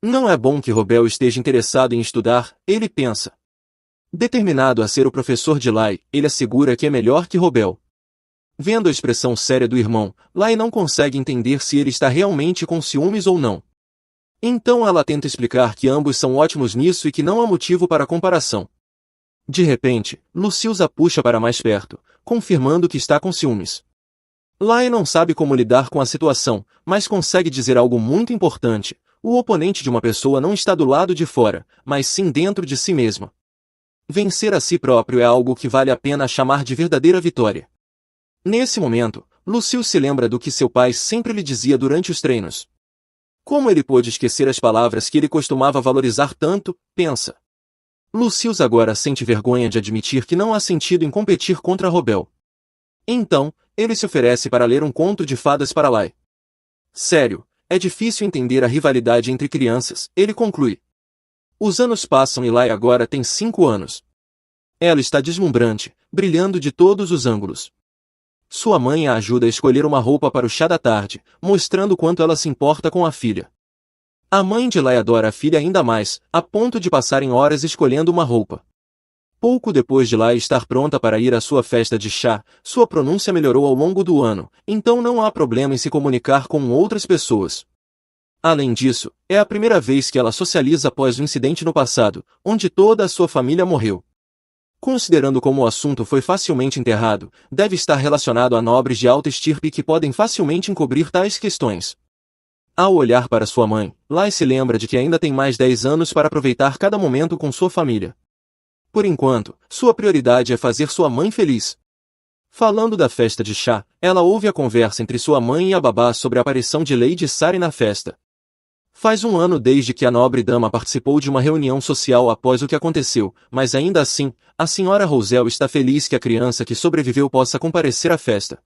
Não é bom que Robel esteja interessado em estudar, ele pensa. Determinado a ser o professor de Lai, ele assegura que é melhor que Robel. Vendo a expressão séria do irmão, Lai não consegue entender se ele está realmente com ciúmes ou não. Então ela tenta explicar que ambos são ótimos nisso e que não há motivo para comparação. De repente, Lucius a puxa para mais perto, confirmando que está com ciúmes. Lai não sabe como lidar com a situação, mas consegue dizer algo muito importante. O oponente de uma pessoa não está do lado de fora, mas sim dentro de si mesma. Vencer a si próprio é algo que vale a pena chamar de verdadeira vitória. Nesse momento, Lucius se lembra do que seu pai sempre lhe dizia durante os treinos. Como ele pôde esquecer as palavras que ele costumava valorizar tanto, pensa. Lucius agora sente vergonha de admitir que não há sentido em competir contra Robel. Então, ele se oferece para ler um conto de fadas para Lai. Sério, é difícil entender a rivalidade entre crianças, ele conclui. Os anos passam e Lai agora tem 5 anos. Ela está deslumbrante, brilhando de todos os ângulos. Sua mãe a ajuda a escolher uma roupa para o chá da tarde, mostrando quanto ela se importa com a filha. A mãe de Lai adora a filha ainda mais, a ponto de passarem horas escolhendo uma roupa. Pouco depois de Lai estar pronta para ir à sua festa de chá, sua pronúncia melhorou ao longo do ano, então não há problema em se comunicar com outras pessoas. Além disso, é a primeira vez que ela socializa após o incidente no passado, onde toda a sua família morreu. Considerando como o assunto foi facilmente enterrado, deve estar relacionado a nobres de alta estirpe que podem facilmente encobrir tais questões. Ao olhar para sua mãe, Lai se lembra de que ainda tem mais 10 anos para aproveitar cada momento com sua família. Por enquanto, sua prioridade é fazer sua mãe feliz. Falando da festa de chá, ela ouve a conversa entre sua mãe e a babá sobre a aparição de Lady Sari na festa. Faz um ano desde que a nobre dama participou de uma reunião social após o que aconteceu, mas ainda assim, a senhora Rosel está feliz que a criança que sobreviveu possa comparecer à festa.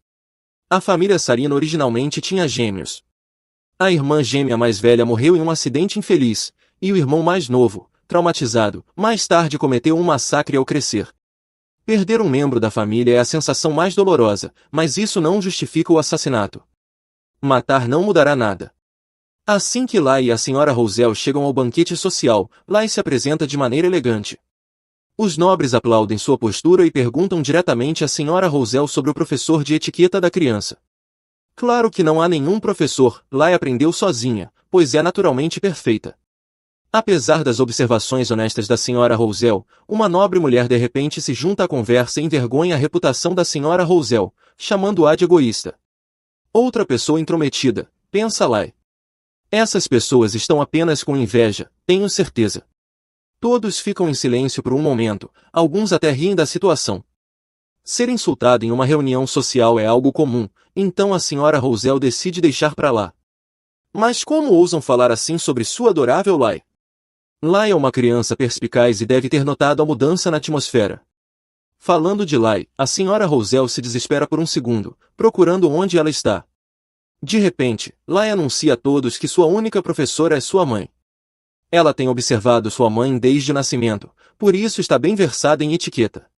A família Sarino originalmente tinha gêmeos. A irmã gêmea mais velha morreu em um acidente infeliz, e o irmão mais novo, traumatizado, mais tarde cometeu um massacre ao crescer. Perder um membro da família é a sensação mais dolorosa, mas isso não justifica o assassinato. Matar não mudará nada. Assim que Lai e a senhora Rosel chegam ao banquete social, Lai se apresenta de maneira elegante. Os nobres aplaudem sua postura e perguntam diretamente à senhora Rosel sobre o professor de etiqueta da criança. Claro que não há nenhum professor, Lai aprendeu sozinha, pois é naturalmente perfeita. Apesar das observações honestas da senhora Rosel, uma nobre mulher de repente se junta à conversa e envergonha a reputação da senhora Rosel, chamando-a de egoísta. Outra pessoa intrometida, pensa Lai. Essas pessoas estão apenas com inveja, tenho certeza. Todos ficam em silêncio por um momento, alguns até riem da situação. Ser insultado em uma reunião social é algo comum, então a senhora Rosel decide deixar pra lá. Mas como ousam falar assim sobre sua adorável Lai? Lai é uma criança perspicaz e deve ter notado a mudança na atmosfera. Falando de Lai, a senhora Rosel se desespera por um segundo, procurando onde ela está. De repente, Lai anuncia a todos que sua única professora é sua mãe. Ela tem observado sua mãe desde o nascimento, por isso está bem versada em etiqueta.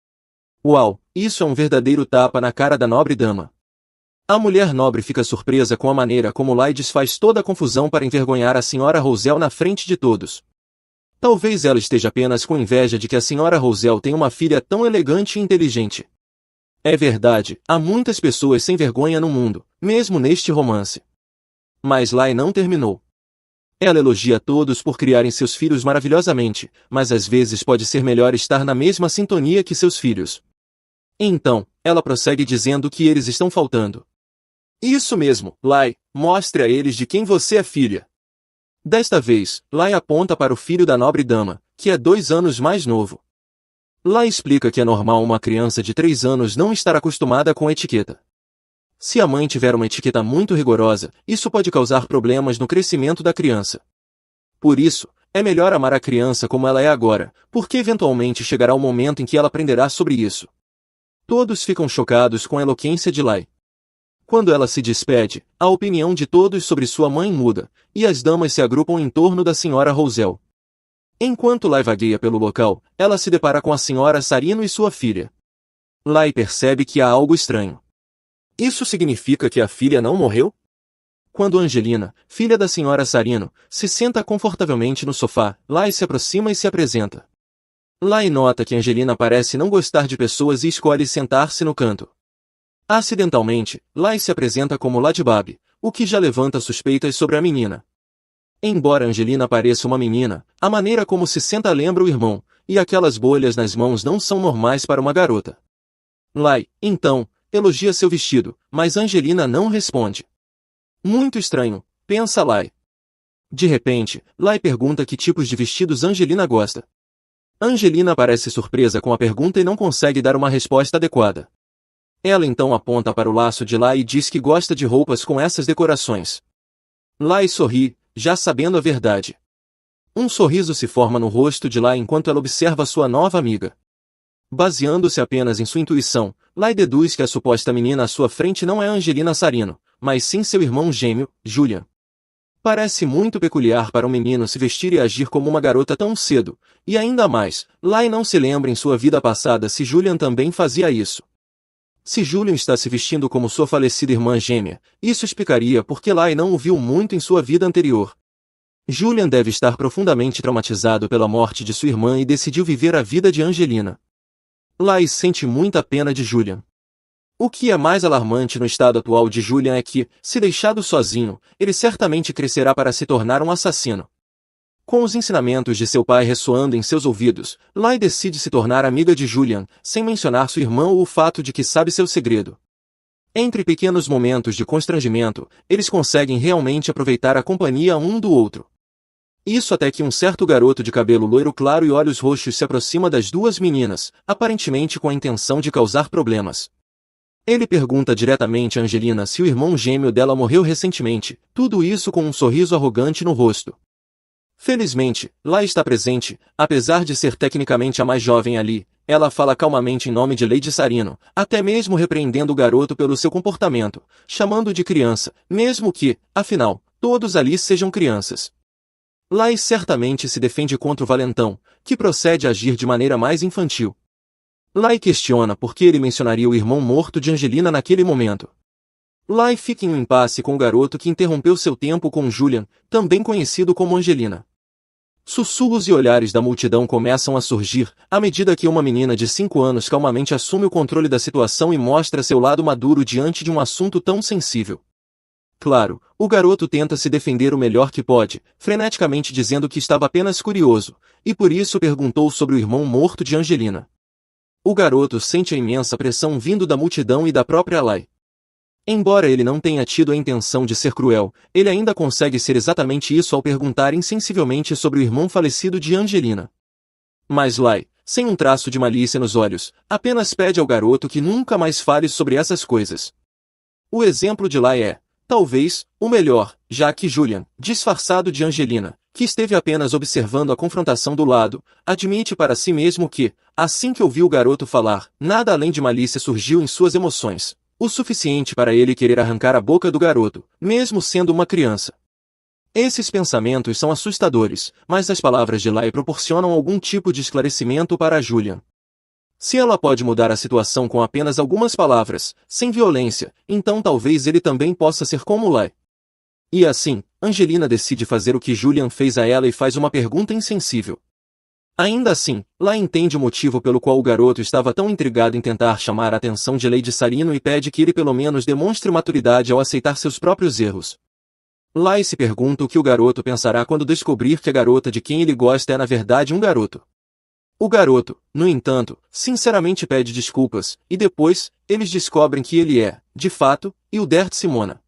Uau, isso é um verdadeiro tapa na cara da nobre dama. A mulher nobre fica surpresa com a maneira como Lai desfaz toda a confusão para envergonhar a senhora Rosel na frente de todos. Talvez ela esteja apenas com inveja de que a senhora Rosel tem uma filha tão elegante e inteligente. É verdade, há muitas pessoas sem vergonha no mundo, mesmo neste romance. Mas Lai não terminou. Ela elogia todos por criarem seus filhos maravilhosamente, mas às vezes pode ser melhor estar na mesma sintonia que seus filhos. Então, ela prossegue dizendo que eles estão faltando. Isso mesmo, Lai, mostre a eles de quem você é filha. Desta vez, Lai aponta para o filho da nobre dama, que é 2 anos mais novo. Lai explica que é normal uma criança de 3 anos não estar acostumada com a etiqueta. Se a mãe tiver uma etiqueta muito rigorosa, isso pode causar problemas no crescimento da criança. Por isso, é melhor amar a criança como ela é agora, porque eventualmente chegará o momento em que ela aprenderá sobre isso. Todos ficam chocados com a eloquência de Lai. Quando ela se despede, a opinião de todos sobre sua mãe muda, e as damas se agrupam em torno da senhora Rosel. Enquanto Lai vagueia pelo local, ela se depara com a senhora Sarino e sua filha. Lai percebe que há algo estranho. Isso significa que a filha não morreu? Quando Angelina, filha da senhora Sarino, se senta confortavelmente no sofá, Lai se aproxima e se apresenta. Lai nota que Angelina parece não gostar de pessoas e escolhe sentar-se no canto. Acidentalmente, Lai se apresenta como Ladybab, o que já levanta suspeitas sobre a menina. Embora Angelina pareça uma menina, a maneira como se senta lembra o irmão, e aquelas bolhas nas mãos não são normais para uma garota. Lai, então, elogia seu vestido, mas Angelina não responde. Muito estranho, pensa Lai. De repente, Lai pergunta que tipos de vestidos Angelina gosta. Angelina parece surpresa com a pergunta e não consegue dar uma resposta adequada. Ela então aponta para o laço de Lai e diz que gosta de roupas com essas decorações. Lai sorri, já sabendo a verdade. Um sorriso se forma no rosto de Lai enquanto ela observa sua nova amiga. Baseando-se apenas em sua intuição, Lai deduz que a suposta menina à sua frente não é Angelina Sarino, mas sim seu irmão gêmeo, Julian. Parece muito peculiar para um menino se vestir e agir como uma garota tão cedo, e ainda mais, Lai não se lembra em sua vida passada se Julian também fazia isso. Se Julian está se vestindo como sua falecida irmã gêmea, isso explicaria por que Lai não o viu muito em sua vida anterior. Julian deve estar profundamente traumatizado pela morte de sua irmã e decidiu viver a vida de Angelina. Lai sente muita pena de Julian. O que é mais alarmante no estado atual de Julian é que, se deixado sozinho, ele certamente crescerá para se tornar um assassino. Com os ensinamentos de seu pai ressoando em seus ouvidos, Lai decide se tornar amiga de Julian, sem mencionar sua irmã ou o fato de que sabe seu segredo. Entre pequenos momentos de constrangimento, eles conseguem realmente aproveitar a companhia um do outro. Isso até que um certo garoto de cabelo loiro claro e olhos roxos se aproxima das duas meninas, aparentemente com a intenção de causar problemas. Ele pergunta diretamente a Angelina se o irmão gêmeo dela morreu recentemente, tudo isso com um sorriso arrogante no rosto. Felizmente, Lai está presente, apesar de ser tecnicamente a mais jovem ali, ela fala calmamente em nome de Lady Sarino, até mesmo repreendendo o garoto pelo seu comportamento, chamando-o de criança, mesmo que, afinal, todos ali sejam crianças. Lai certamente se defende contra o valentão, que procede a agir de maneira mais infantil. Lai questiona por que ele mencionaria o irmão morto de Angelina naquele momento. Lai fica em um impasse com o garoto que interrompeu seu tempo com Julian, também conhecido como Angelina. Sussurros e olhares da multidão começam a surgir, à medida que uma menina de 5 anos calmamente assume o controle da situação e mostra seu lado maduro diante de um assunto tão sensível. Claro, o garoto tenta se defender o melhor que pode, freneticamente dizendo que estava apenas curioso, e por isso perguntou sobre o irmão morto de Angelina. O garoto sente a imensa pressão vindo da multidão e da própria Lai. Embora ele não tenha tido a intenção de ser cruel, ele ainda consegue ser exatamente isso ao perguntar insensivelmente sobre o irmão falecido de Angelina. Mas Lai, sem um traço de malícia nos olhos, apenas pede ao garoto que nunca mais fale sobre essas coisas. O exemplo de Lai é, talvez, o melhor, já que Julian, disfarçado de Angelina, que esteve apenas observando a confrontação do lado, admite para si mesmo que, assim que ouviu o garoto falar, nada além de malícia surgiu em suas emoções. O suficiente para ele querer arrancar a boca do garoto, mesmo sendo uma criança. Esses pensamentos são assustadores, mas as palavras de Lai proporcionam algum tipo de esclarecimento para Julian. Se ela pode mudar a situação com apenas algumas palavras, sem violência, então talvez ele também possa ser como Lai. E assim, Angelina decide fazer o que Julian fez a ela e faz uma pergunta insensível. Ainda assim, Lai entende o motivo pelo qual o garoto estava tão intrigado em tentar chamar a atenção de Lady Sarino e pede que ele pelo menos demonstre maturidade ao aceitar seus próprios erros. Lai se pergunta o que o garoto pensará quando descobrir que a garota de quem ele gosta é na verdade um garoto. O garoto, no entanto, sinceramente pede desculpas, e depois, eles descobrem que ele é, de fato, Hildert Simona.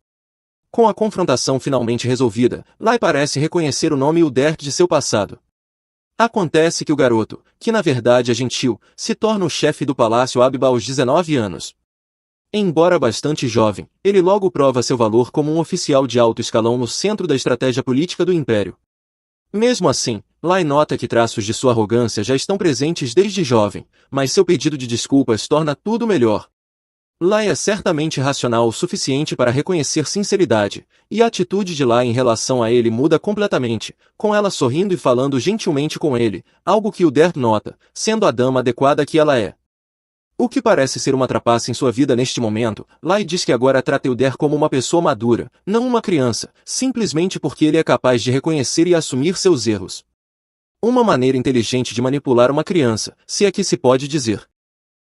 Com a confrontação finalmente resolvida, Lai parece reconhecer o nome Hildert de seu passado. Acontece que o garoto, que na verdade é gentil, se torna o chefe do Palácio Abiba aos 19 anos. Embora bastante jovem, ele logo prova seu valor como um oficial de alto escalão no centro da estratégia política do Império. Mesmo assim, Lai nota que traços de sua arrogância já estão presentes desde jovem, mas seu pedido de desculpas torna tudo melhor. Lai é certamente racional o suficiente para reconhecer sinceridade, e a atitude de Lai em relação a ele muda completamente, com ela sorrindo e falando gentilmente com ele, algo que Hildert nota, sendo a dama adequada que ela é. O que parece ser uma trapaça em sua vida neste momento, Lai diz que agora trata Hildert como uma pessoa madura, não uma criança, simplesmente porque ele é capaz de reconhecer e assumir seus erros. Uma maneira inteligente de manipular uma criança, se é que se pode dizer.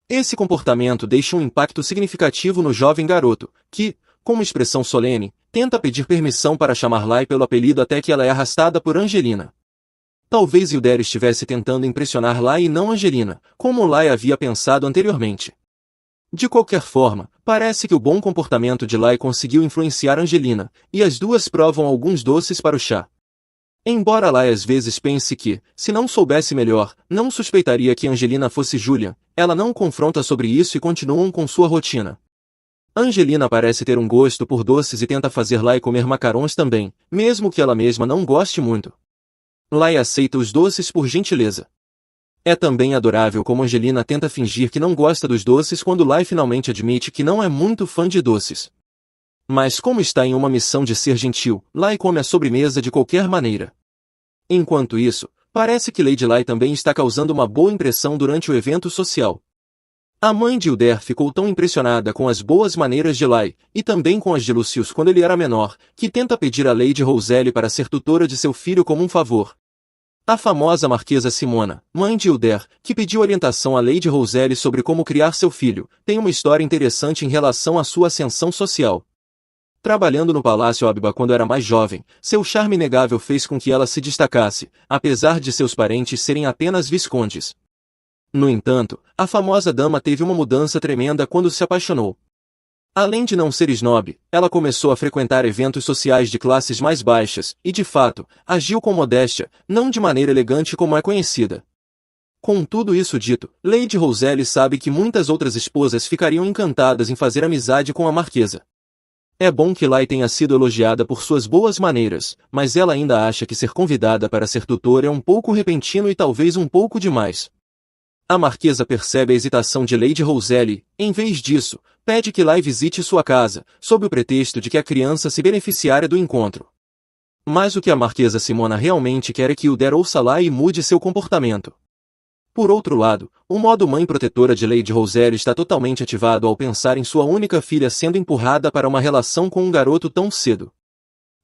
Esse comportamento deixa um impacto significativo no jovem garoto, que, com uma expressão solene, tenta pedir permissão para chamar Lai pelo apelido até que ela é arrastada por Angelina. Talvez Hildert estivesse tentando impressionar Lai e não Angelina, como Lai havia pensado anteriormente. De qualquer forma, parece que o bom comportamento de Lai conseguiu influenciar Angelina, e as duas provam alguns doces para o chá. Embora Lai às vezes pense que, se não soubesse melhor, não suspeitaria que Angelina fosse Julian, ela não o confronta sobre isso e continuam com sua rotina. Angelina parece ter um gosto por doces e tenta fazer Lai comer macarons também, mesmo que ela mesma não goste muito. Lai aceita os doces por gentileza. É também adorável como Angelina tenta fingir que não gosta dos doces quando Lai finalmente admite que não é muito fã de doces. Mas como está em uma missão de ser gentil, Lai come a sobremesa de qualquer maneira. Enquanto isso, parece que Lady Lai também está causando uma boa impressão durante o evento social. A mãe de Hildert ficou tão impressionada com as boas maneiras de Lai, e também com as de Lucius quando ele era menor, que tenta pedir a Lady Roselle para ser tutora de seu filho como um favor. A famosa Marquesa Simona, mãe de Uder, que pediu orientação a Lady Roselle sobre como criar seu filho, tem uma história interessante em relação à sua ascensão social. Trabalhando no Palácio Abba quando era mais jovem, seu charme inegável fez com que ela se destacasse, apesar de seus parentes serem apenas viscondes. No entanto, a famosa dama teve uma mudança tremenda quando se apaixonou. Além de não ser snob, ela começou a frequentar eventos sociais de classes mais baixas e, de fato, agiu com modéstia, não de maneira elegante como é conhecida. Com tudo isso dito, Lady Roselle sabe que muitas outras esposas ficariam encantadas em fazer amizade com a marquesa. É bom que Lai tenha sido elogiada por suas boas maneiras, mas ela ainda acha que ser convidada para ser tutora é um pouco repentino e talvez um pouco demais. A marquesa percebe a hesitação de Lady Roselle e, em vez disso, pede que Lai visite sua casa, sob o pretexto de que a criança se beneficiara do encontro. Mas o que a marquesa Simona realmente quer é que Uder ouça Lai e mude seu comportamento. Por outro lado, o modo mãe protetora de Lady Roselle está totalmente ativado ao pensar em sua única filha sendo empurrada para uma relação com um garoto tão cedo.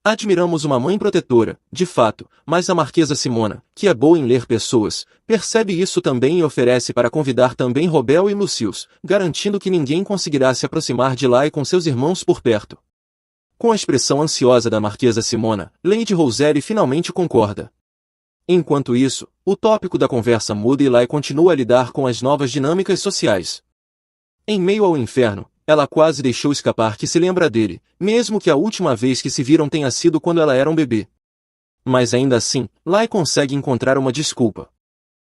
Admiramos uma mãe protetora, de fato, mas a Marquesa Simona, que é boa em ler pessoas, percebe isso também e oferece para convidar também Robel e Lucius, garantindo que ninguém conseguirá se aproximar de Lai com seus irmãos por perto. Com a expressão ansiosa da Marquesa Simona, Lady Roselle finalmente concorda. Enquanto isso, o tópico da conversa muda e Lai continua a lidar com as novas dinâmicas sociais. Em meio ao inferno, ela quase deixou escapar que se lembra dele, mesmo que a última vez que se viram tenha sido quando ela era um bebê. Mas ainda assim, Lai consegue encontrar uma desculpa.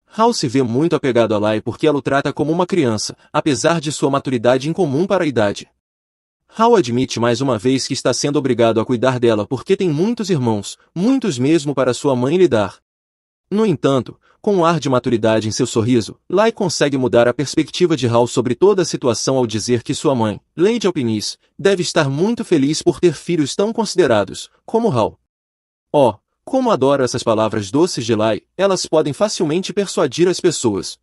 Hal se vê muito apegado a Lai porque ela o trata como uma criança, apesar de sua maturidade incomum para a idade. Hal admite mais uma vez que está sendo obrigado a cuidar dela porque tem muitos irmãos, muitos mesmo para sua mãe lidar. No entanto, com um ar de maturidade em seu sorriso, Lai consegue mudar a perspectiva de Hal sobre toda a situação ao dizer que sua mãe, Lady Alpinis, deve estar muito feliz por ter filhos tão considerados, como Hal. Oh, como adoro essas palavras doces de Lai, elas podem facilmente persuadir as pessoas.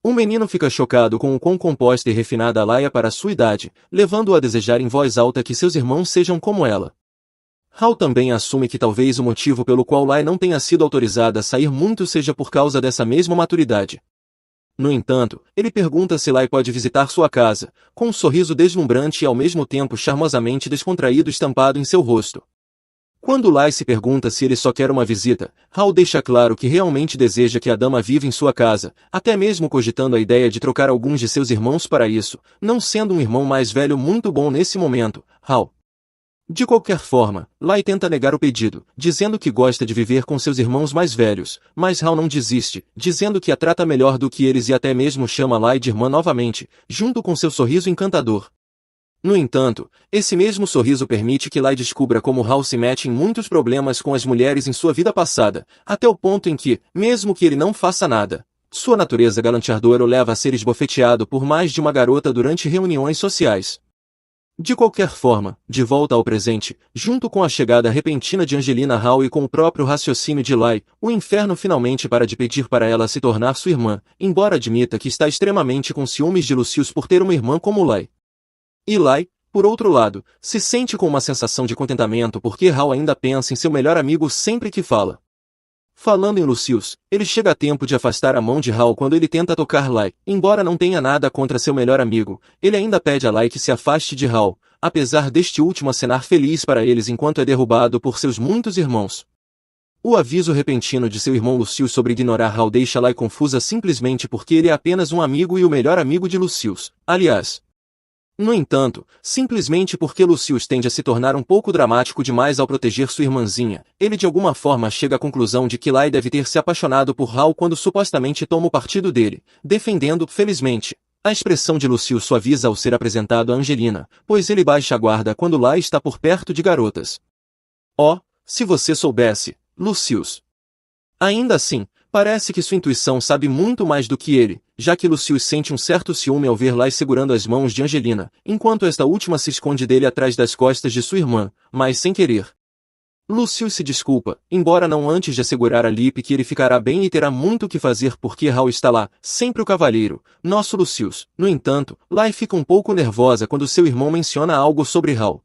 O menino fica chocado com o quão composta e refinada Lai é para sua idade, levando-o a desejar em voz alta que seus irmãos sejam como ela. Hal também assume que talvez o motivo pelo qual Lai não tenha sido autorizada a sair muito seja por causa dessa mesma maturidade. No entanto, ele pergunta se Lai pode visitar sua casa, com um sorriso deslumbrante e ao mesmo tempo charmosamente descontraído estampado em seu rosto. Quando Lai se pergunta se ele só quer uma visita, Hal deixa claro que realmente deseja que a dama viva em sua casa, até mesmo cogitando a ideia de trocar alguns de seus irmãos para isso, não sendo um irmão mais velho muito bom nesse momento, Hal. De qualquer forma, Lai tenta negar o pedido, dizendo que gosta de viver com seus irmãos mais velhos, mas Hal não desiste, dizendo que a trata melhor do que eles e até mesmo chama Lai de irmã novamente, junto com seu sorriso encantador. No entanto, esse mesmo sorriso permite que Lai descubra como Hal se mete em muitos problemas com as mulheres em sua vida passada, até o ponto em que, mesmo que ele não faça nada, sua natureza galanteadora o leva a ser esbofeteado por mais de uma garota durante reuniões sociais. De qualquer forma, de volta ao presente, junto com a chegada repentina de Angelina Hal e com o próprio raciocínio de Lai, o inferno finalmente para de pedir para ela se tornar sua irmã, embora admita que está extremamente com ciúmes de Lucius por ter uma irmã como Lai. E Lai, por outro lado, se sente com uma sensação de contentamento porque Hal ainda pensa em seu melhor amigo sempre que fala. Falando em Lucius, ele chega a tempo de afastar a mão de Hal quando ele tenta tocar Lai. Embora não tenha nada contra seu melhor amigo, ele ainda pede a Lai que se afaste de Hal, apesar deste último acenar feliz para eles enquanto é derrubado por seus muitos irmãos. O aviso repentino de seu irmão Lucius sobre ignorar Hal deixa Lai confusa simplesmente porque ele é apenas um amigo e o melhor amigo de Lucius, aliás. No entanto, simplesmente porque Lucius tende a se tornar um pouco dramático demais ao proteger sua irmãzinha, ele de alguma forma chega à conclusão de que Lai deve ter se apaixonado por Hal quando supostamente toma o partido dele, defendendo, felizmente. A expressão de Lucius suaviza ao ser apresentado a Angelina, pois ele baixa a guarda quando Lai está por perto de garotas. Oh, se você soubesse, Lucius. Ainda assim, parece que sua intuição sabe muito mais do que ele, já que Lucius sente um certo ciúme ao ver Lai segurando as mãos de Angelina, enquanto esta última se esconde dele atrás das costas de sua irmã, mas sem querer. Lucius se desculpa, embora não antes de assegurar a Lip que ele ficará bem e terá muito o que fazer porque Hal está lá, sempre o cavalheiro, nosso Lucius. No entanto, Lai fica um pouco nervosa quando seu irmão menciona algo sobre Hal.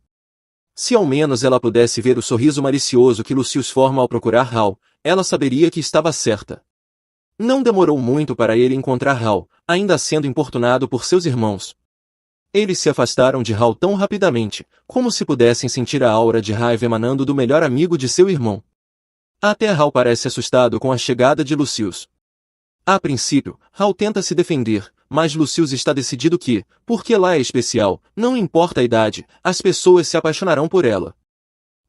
Se ao menos ela pudesse ver o sorriso malicioso que Lucius forma ao procurar Hal, ela saberia que estava certa. Não demorou muito para ele encontrar Hal, ainda sendo importunado por seus irmãos. Eles se afastaram de Hal tão rapidamente, como se pudessem sentir a aura de raiva emanando do melhor amigo de seu irmão. Até Hal parece assustado com a chegada de Lucius. A princípio, Hal tenta se defender, mas Lucius está decidido que, porque lá é especial, não importa a idade, as pessoas se apaixonarão por ela.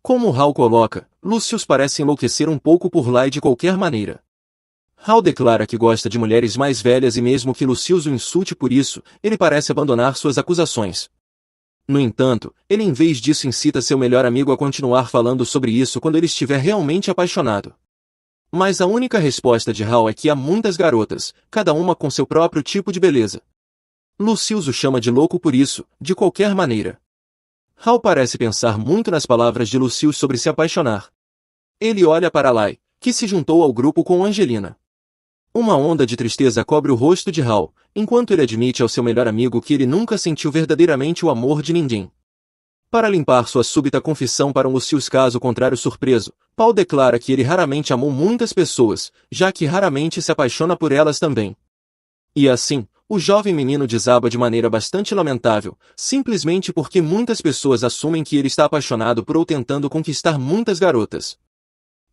Como Hal coloca, Lucius parece enlouquecer um pouco por lá e de qualquer maneira. Hal declara que gosta de mulheres mais velhas e mesmo que Lucius o insulte por isso, ele parece abandonar suas acusações. No entanto, ele em vez disso incita seu melhor amigo a continuar falando sobre isso quando ele estiver realmente apaixonado. Mas a única resposta de Hal é que há muitas garotas, cada uma com seu próprio tipo de beleza. Lucius o chama de louco por isso, de qualquer maneira. Hal parece pensar muito nas palavras de Lucius sobre se apaixonar. Ele olha para Lai, que se juntou ao grupo com Angelina. Uma onda de tristeza cobre o rosto de Hal, enquanto ele admite ao seu melhor amigo que ele nunca sentiu verdadeiramente o amor de ninguém. Para limpar sua súbita confissão para Lucius caso contrário surpreso, Paul declara que ele raramente amou muitas pessoas, já que raramente se apaixona por elas também. E assim, o jovem menino desaba de maneira bastante lamentável, simplesmente porque muitas pessoas assumem que ele está apaixonado por ou tentando conquistar muitas garotas.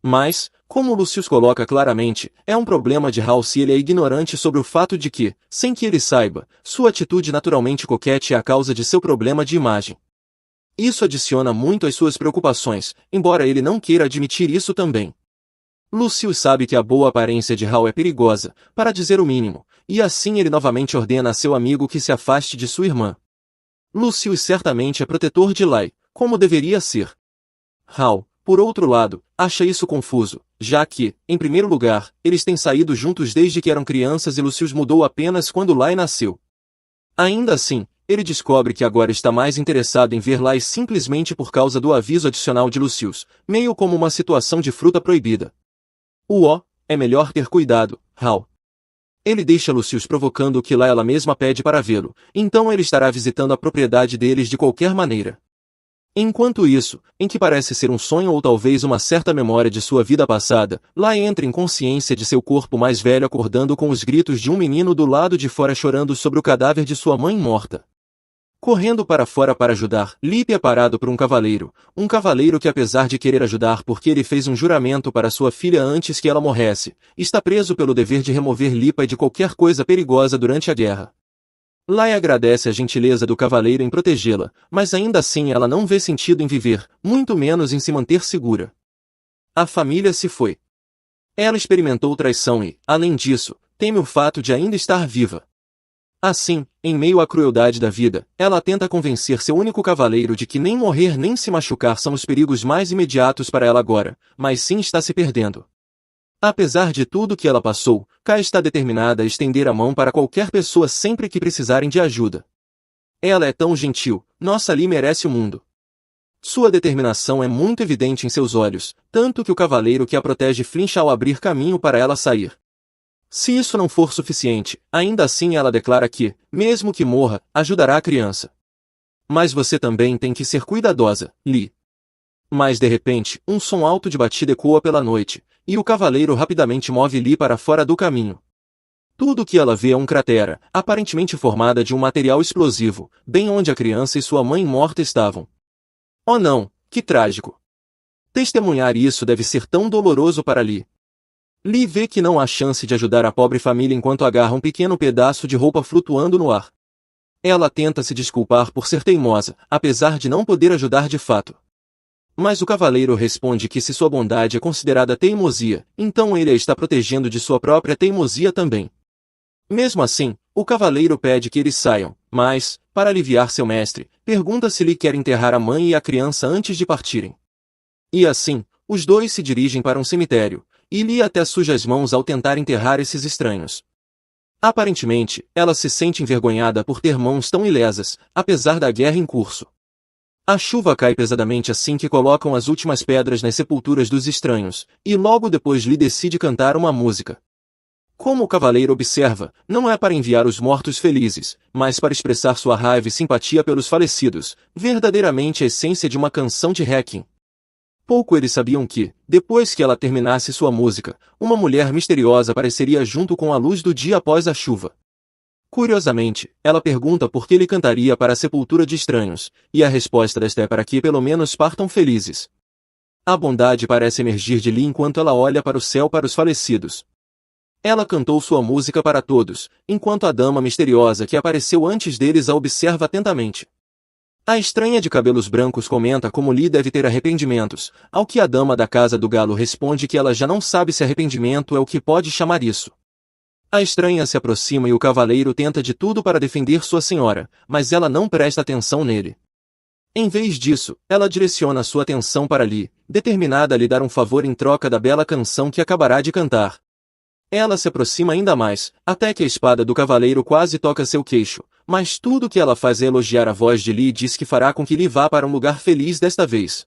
Mas, como Lucius coloca claramente, é um problema de Hal se ele é ignorante sobre o fato de que, sem que ele saiba, sua atitude naturalmente coquete é a causa de seu problema de imagem. Isso adiciona muito às suas preocupações, embora ele não queira admitir isso também. Lucius sabe que a boa aparência de Hal é perigosa, para dizer o mínimo, e assim ele novamente ordena a seu amigo que se afaste de sua irmã. Lucius certamente é protetor de Lai, como deveria ser. Hal, por outro lado, acha isso confuso, já que, em primeiro lugar, eles têm saído juntos desde que eram crianças e Lucius mudou apenas quando Lai nasceu. Ainda assim, ele descobre que agora está mais interessado em ver Lai simplesmente por causa do aviso adicional de Lucius, meio como uma situação de fruta proibida. É melhor ter cuidado, Hal. Ele deixa Lucius provocando que lá ela mesma pede para vê-lo, então ele estará visitando a propriedade deles de qualquer maneira. Enquanto isso, em que parece ser um sonho ou talvez uma certa memória de sua vida passada, lá entra em consciência de seu corpo mais velho acordando com os gritos de um menino do lado de fora chorando sobre o cadáver de sua mãe morta. Correndo para fora para ajudar, Lip é parado por um cavaleiro que apesar de querer ajudar porque ele fez um juramento para sua filha antes que ela morresse, está preso pelo dever de remover Lipa de qualquer coisa perigosa durante a guerra. Lai agradece a gentileza do cavaleiro em protegê-la, mas ainda assim ela não vê sentido em viver, muito menos em se manter segura. A família se foi. Ela experimentou traição e, além disso, teme o fato de ainda estar viva. Assim, em meio à crueldade da vida, ela tenta convencer seu único cavaleiro de que nem morrer nem se machucar são os perigos mais imediatos para ela agora, mas sim está se perdendo. Apesar de tudo que ela passou, Kai está determinada a estender a mão para qualquer pessoa sempre que precisarem de ajuda. Ela é tão gentil, nossa Lee merece o mundo. Sua determinação é muito evidente em seus olhos, tanto que o cavaleiro que a protege flincha ao abrir caminho para ela sair. Se isso não for suficiente, ainda assim ela declara que, mesmo que morra, ajudará a criança. Mas você também tem que ser cuidadosa, Lee. Mas de repente, um som alto de batida ecoa pela noite, e o cavaleiro rapidamente move Lee para fora do caminho. Tudo o que ela vê é um cratera, aparentemente formada de um material explosivo, bem onde a criança e sua mãe morta estavam. Oh não, que trágico! Testemunhar isso deve ser tão doloroso para Lee. Lee vê que não há chance de ajudar a pobre família enquanto agarra um pequeno pedaço de roupa flutuando no ar. Ela tenta se desculpar por ser teimosa, apesar de não poder ajudar de fato. Mas o cavaleiro responde que se sua bondade é considerada teimosia, então ele a está protegendo de sua própria teimosia também. Mesmo assim, o cavaleiro pede que eles saiam, mas, para aliviar seu mestre, pergunta se Lee quer enterrar a mãe e a criança antes de partirem. E assim, os dois se dirigem para um cemitério, e Lee até suja as mãos ao tentar enterrar esses estranhos. Aparentemente, ela se sente envergonhada por ter mãos tão ilesas, apesar da guerra em curso. A chuva cai pesadamente assim que colocam as últimas pedras nas sepulturas dos estranhos, e logo depois Lee decide cantar uma música. Como o cavaleiro observa, não é para enviar os mortos felizes, mas para expressar sua raiva e simpatia pelos falecidos, verdadeiramente a essência de uma canção de Requiem. Pouco eles sabiam que, depois que ela terminasse sua música, uma mulher misteriosa apareceria junto com a luz do dia após a chuva. Curiosamente, ela pergunta por que ele cantaria para a sepultura de estranhos, e a resposta desta é para que pelo menos partam felizes. A bondade parece emergir de Lee enquanto ela olha para o céu para os falecidos. Ela cantou sua música para todos, enquanto a dama misteriosa que apareceu antes deles a observa atentamente. A estranha de cabelos brancos comenta como Lee deve ter arrependimentos, ao que a dama da Casa do Galo responde que ela já não sabe se arrependimento é o que pode chamar isso. A estranha se aproxima e o cavaleiro tenta de tudo para defender sua senhora, mas ela não presta atenção nele. Em vez disso, ela direciona sua atenção para Lee, determinada a lhe dar um favor em troca da bela canção que acabará de cantar. Ela se aproxima ainda mais, até que a espada do cavaleiro quase toca seu queixo, mas tudo que ela faz é elogiar a voz de Lee e diz que fará com que Lee vá para um lugar feliz desta vez.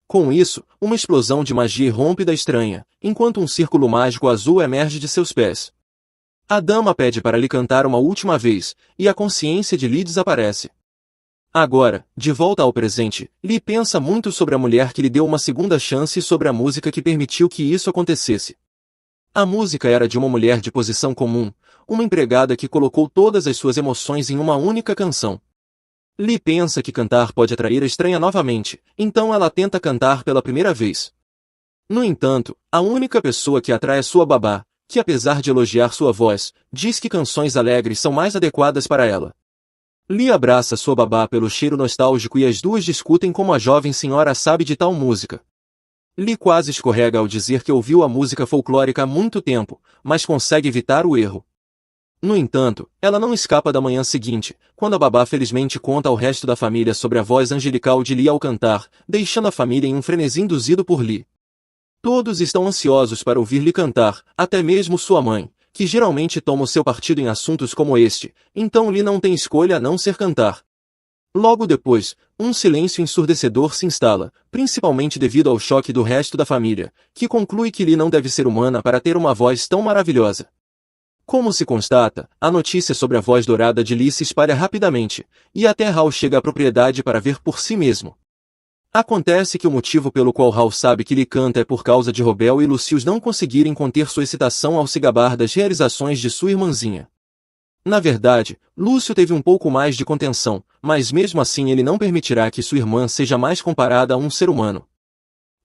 Com isso, uma explosão de magia irrompe da estranha, enquanto um círculo mágico azul emerge de seus pés. A dama pede para Lee cantar uma última vez, e a consciência de Lee desaparece. Agora, de volta ao presente, Lee pensa muito sobre a mulher que lhe deu uma segunda chance e sobre a música que permitiu que isso acontecesse. A música era de uma mulher de posição comum, uma empregada que colocou todas as suas emoções em uma única canção. Lee pensa que cantar pode atrair a estranha novamente, então ela tenta cantar pela primeira vez. No entanto, a única pessoa que atrai é sua babá, que apesar de elogiar sua voz, diz que canções alegres são mais adequadas para ela. Lee abraça sua babá pelo cheiro nostálgico e as duas discutem como a jovem senhora sabe de tal música. Lee quase escorrega ao dizer que ouviu a música folclórica há muito tempo, mas consegue evitar o erro. No entanto, ela não escapa da manhã seguinte, quando a babá felizmente conta ao resto da família sobre a voz angelical de Lee ao cantar, deixando a família em um frenesi induzido por Lee. Todos estão ansiosos para ouvir Lee cantar, até mesmo sua mãe, que geralmente toma o seu partido em assuntos como este, então Lee não tem escolha a não ser cantar. Logo depois, um silêncio ensurdecedor se instala, principalmente devido ao choque do resto da família, que conclui que Lee não deve ser humana para ter uma voz tão maravilhosa. Como se constata, a notícia sobre a voz dourada de Lee se espalha rapidamente, e até Hal chega à propriedade para ver por si mesmo. Acontece que o motivo pelo qual Hal sabe que Lee canta é por causa de Robel e Lucius não conseguirem conter sua excitação ao se gabar das realizações de sua irmãzinha. Na verdade, Lúcio teve um pouco mais de contenção, mas mesmo assim ele não permitirá que sua irmã seja mais comparada a um ser humano.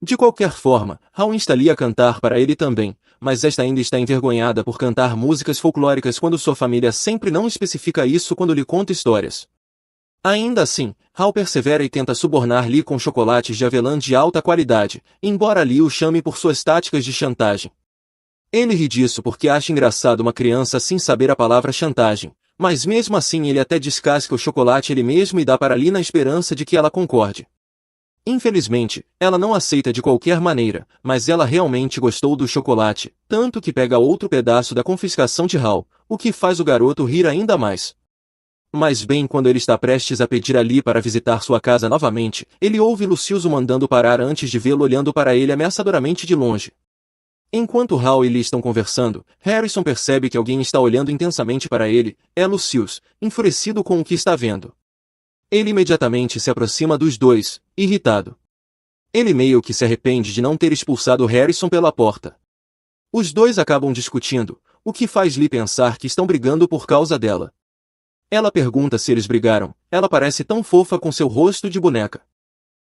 De qualquer forma, Hal insta Lee a cantar para ele também, mas esta ainda está envergonhada por cantar músicas folclóricas quando sua família sempre não especifica isso quando lhe conta histórias. Ainda assim, Hal persevera e tenta subornar Lee com chocolates de avelã de alta qualidade, embora Lee o chame por suas táticas de chantagem. Ele ri disso porque acha engraçado uma criança assim saber a palavra chantagem, mas mesmo assim ele até descasca o chocolate ele mesmo e dá para Lee na esperança de que ela concorde. Infelizmente, ela não aceita de qualquer maneira, mas ela realmente gostou do chocolate, tanto que pega outro pedaço da confiscação de Hal, o que faz o garoto rir ainda mais. Mas bem quando ele está prestes a pedir a Lee para visitar sua casa novamente, ele ouve Lucius o mandando parar antes de vê-lo olhando para ele ameaçadoramente de longe. Enquanto Hal e Lee estão conversando, Harrison percebe que alguém está olhando intensamente para ele, é Lucius, enfurecido com o que está vendo. Ele imediatamente se aproxima dos dois, irritado. Ele meio que se arrepende de não ter expulsado Harrison pela porta. Os dois acabam discutindo, o que faz Lee pensar que estão brigando por causa dela. Ela pergunta se eles brigaram, ela parece tão fofa com seu rosto de boneca.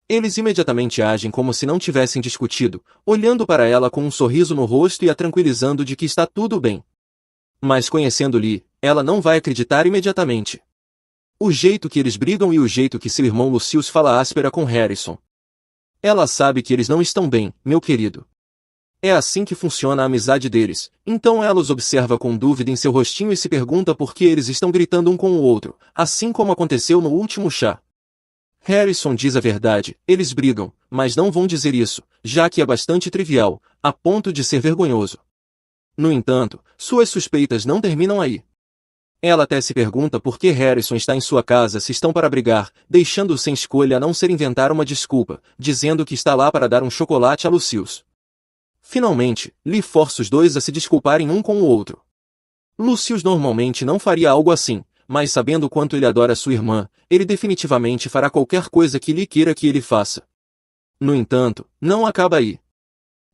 Eles imediatamente agem como se não tivessem discutido, olhando para ela com um sorriso no rosto e a tranquilizando de que está tudo bem. Mas conhecendo Lee, ela não vai acreditar imediatamente. O jeito que eles brigam e o jeito que seu irmão Lucius fala áspera com Harrison. Ela sabe que eles não estão bem, meu querido. É assim que funciona a amizade deles, então ela os observa com dúvida em seu rostinho e se pergunta por que eles estão gritando um com o outro, assim como aconteceu no último chá. Harrison diz a verdade, eles brigam, mas não vão dizer isso, já que é bastante trivial, a ponto de ser vergonhoso. No entanto, suas suspeitas não terminam aí. Ela até se pergunta por que Harrison está em sua casa se estão para brigar, deixando-o sem escolha a não ser inventar uma desculpa, dizendo que está lá para dar um chocolate a Lucius. Finalmente, Lee força os dois a se desculparem um com o outro. Lucius normalmente não faria algo assim, mas sabendo o quanto ele adora sua irmã, ele definitivamente fará qualquer coisa que Lee queira que ele faça. No entanto, não acaba aí.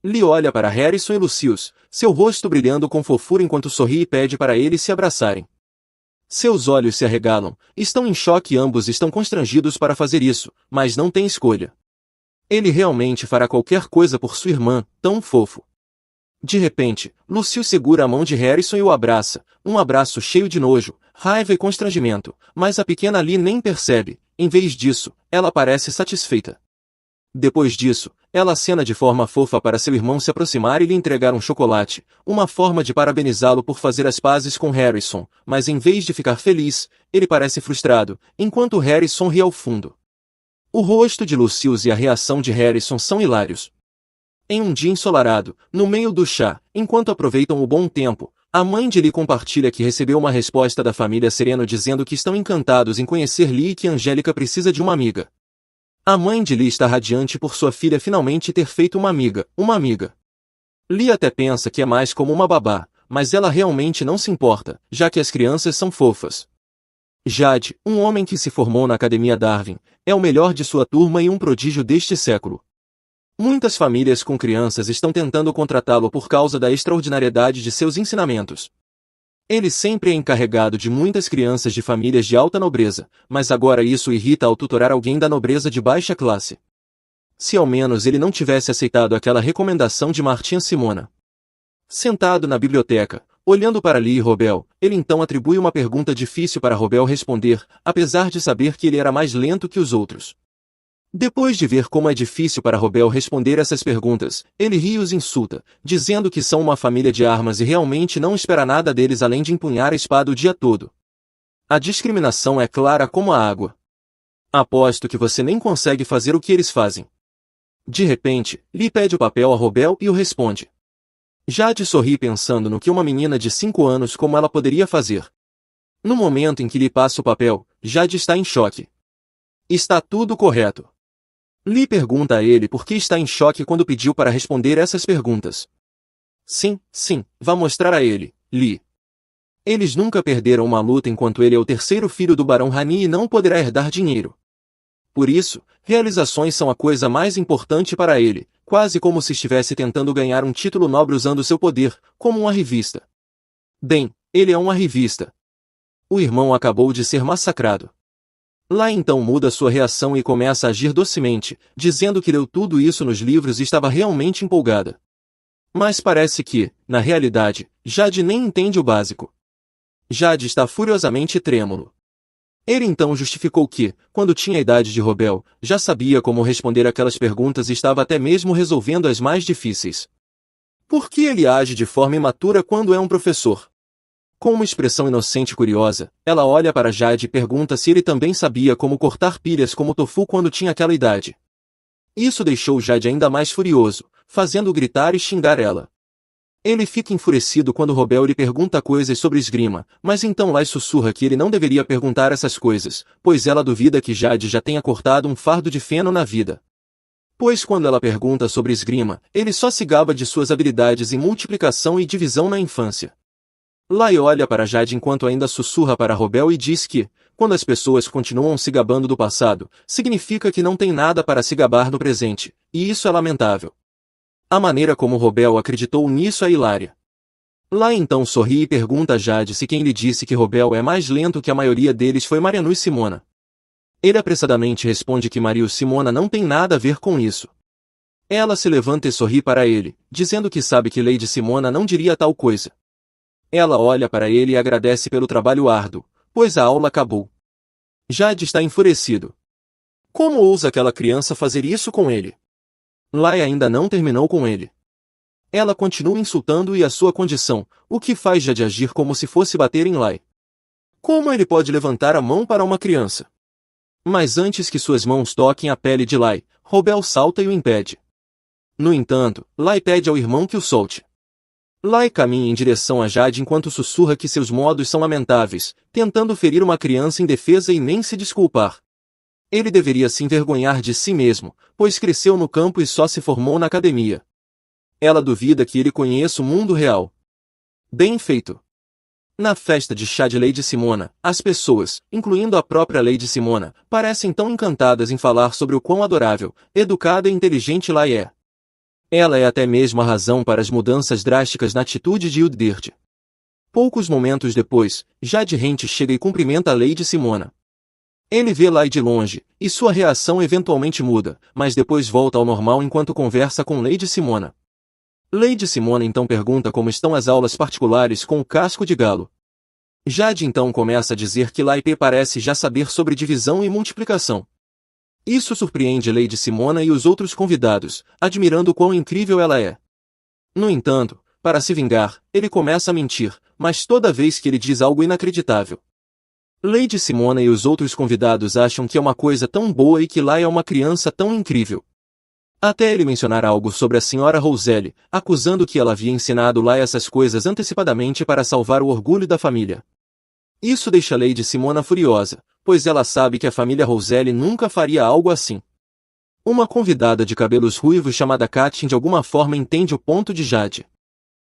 Lee olha para Harrison e Lucius, seu rosto brilhando com fofura enquanto sorri e pede para eles se abraçarem. Seus olhos se arregalam, estão em choque e ambos estão constrangidos para fazer isso, mas não têm escolha. Ele realmente fará qualquer coisa por sua irmã, tão fofo. De repente, Lucius segura a mão de Harrison e o abraça, um abraço cheio de nojo, raiva e constrangimento, mas a pequena Lee nem percebe, em vez disso, ela parece satisfeita. Depois disso, ela acena de forma fofa para seu irmão se aproximar e lhe entregar um chocolate, uma forma de parabenizá-lo por fazer as pazes com Harrison, mas em vez de ficar feliz, ele parece frustrado, enquanto Harrison ri ao fundo. O rosto de Lucius e a reação de Harrison são hilários. Em um dia ensolarado, no meio do chá, enquanto aproveitam o bom tempo, a mãe de Lee compartilha que recebeu uma resposta da família Sereno dizendo que estão encantados em conhecer Lee e que Angélica precisa de uma amiga. A mãe de Lee está radiante por sua filha finalmente ter feito uma amiga, uma amiga. Lee até pensa que é mais como uma babá, mas ela realmente não se importa, já que as crianças são fofas. Jade, um homem que se formou na Academia Darwin, é o melhor de sua turma e um prodígio deste século. Muitas famílias com crianças estão tentando contratá-lo por causa da extraordinariedade de seus ensinamentos. Ele sempre é encarregado de muitas crianças de famílias de alta nobreza, mas agora isso o irrita ao tutorar alguém da nobreza de baixa classe. Se ao menos ele não tivesse aceitado aquela recomendação de Martinha Simona. Sentado na biblioteca, olhando para Lee e Robel, ele então atribui uma pergunta difícil para Robel responder, apesar de saber que ele era mais lento que os outros. Depois de ver como é difícil para Robel responder essas perguntas, ele ri e os insulta, dizendo que são uma família de armas e realmente não espera nada deles além de empunhar a espada o dia todo. A discriminação é clara como a água. Aposto que você nem consegue fazer o que eles fazem. De repente, Lee pede o papel a Robel e o responde. Jade sorri pensando no que uma menina de 5 anos como ela poderia fazer. No momento em que Lee passa o papel, Jade está em choque. Está tudo correto. Lee pergunta a ele por que está em choque quando pediu para responder essas perguntas. Sim, vá mostrar a ele, Lee. Eles nunca perderam uma luta enquanto ele é o terceiro filho do Barão Rani e não poderá herdar dinheiro. Por isso, realizações são a coisa mais importante para ele, quase como se estivesse tentando ganhar um título nobre usando seu poder, como uma revista. Bem, ele é uma revista. O irmão acabou de ser massacrado. Lá então muda sua reação e começa a agir docemente, dizendo que leu tudo isso nos livros e estava realmente empolgada. Mas parece que, na realidade, Jade nem entende o básico. Jade está furiosamente trêmulo. Ele então justificou que, quando tinha a idade de Robel, já sabia como responder aquelas perguntas e estava até mesmo resolvendo as mais difíceis. Por que ele age de forma imatura quando é um professor? Com uma expressão inocente e curiosa, ela olha para Jade e pergunta se ele também sabia como cortar pilhas como tofu quando tinha aquela idade. Isso deixou Jade ainda mais furioso, fazendo-o gritar e xingar ela. Ele fica enfurecido quando Robel lhe pergunta coisas sobre esgrima, mas então Lai sussurra que ele não deveria perguntar essas coisas, pois ela duvida que Jade já tenha cortado um fardo de feno na vida. Pois quando ela pergunta sobre esgrima, ele só se gaba de suas habilidades em multiplicação e divisão na infância. Lai olha para Jade enquanto ainda sussurra para Robel e diz que, quando as pessoas continuam se gabando do passado, significa que não tem nada para se gabar no presente, e isso é lamentável. A maneira como Robel acreditou nisso é hilária. Lai então sorri e pergunta a Jade se quem lhe disse que Robel é mais lento que a maioria deles foi Marianu e Simona. Ele apressadamente responde que Mariu e Simona não tem nada a ver com isso. Ela se levanta e sorri para ele, dizendo que sabe que Lady Simona não diria tal coisa. Ela olha para ele e agradece pelo trabalho árduo, pois a aula acabou. Jade está enfurecido. Como ousa aquela criança fazer isso com ele? Lai ainda não terminou com ele. Ela continua insultando e a sua condição, o que faz Jade agir como se fosse bater em Lai. Como ele pode levantar a mão para uma criança? Mas antes que suas mãos toquem a pele de Lai, Robel salta e o impede. No entanto, Lai pede ao irmão que o solte. Lai caminha em direção a Jade enquanto sussurra que seus modos são lamentáveis, tentando ferir uma criança indefesa e nem se desculpar. Ele deveria se envergonhar de si mesmo, pois cresceu no campo e só se formou na academia. Ela duvida que ele conheça o mundo real. Bem feito. Na festa de chá de Lady Simona, as pessoas, incluindo a própria Lady Simona, parecem tão encantadas em falar sobre o quão adorável, educada e inteligente Lai é. Ela é até mesmo a razão para as mudanças drásticas na atitude de Uddirt. Poucos momentos depois, Jade Hent chega e cumprimenta a Lady Simona. Ele vê Lai de longe, e sua reação eventualmente muda, mas depois volta ao normal enquanto conversa com Lady Simona. Lady Simona então pergunta como estão as aulas particulares com o casco de galo. Jade então começa a dizer que Lai P parece já saber sobre divisão e multiplicação. Isso surpreende Lady Simona e os outros convidados, admirando o quão incrível ela é. No entanto, para se vingar, ele começa a mentir, mas toda vez que ele diz algo inacreditável. Lady Simona e os outros convidados acham que é uma coisa tão boa e que Lai é uma criança tão incrível. Até ele mencionar algo sobre a senhora Roselle, acusando que ela havia ensinado Lai essas coisas antecipadamente para salvar o orgulho da família. Isso deixa Lady Simona furiosa, pois ela sabe que a família Roselle nunca faria algo assim. Uma convidada de cabelos ruivos chamada Katyn de alguma forma entende o ponto de Jade.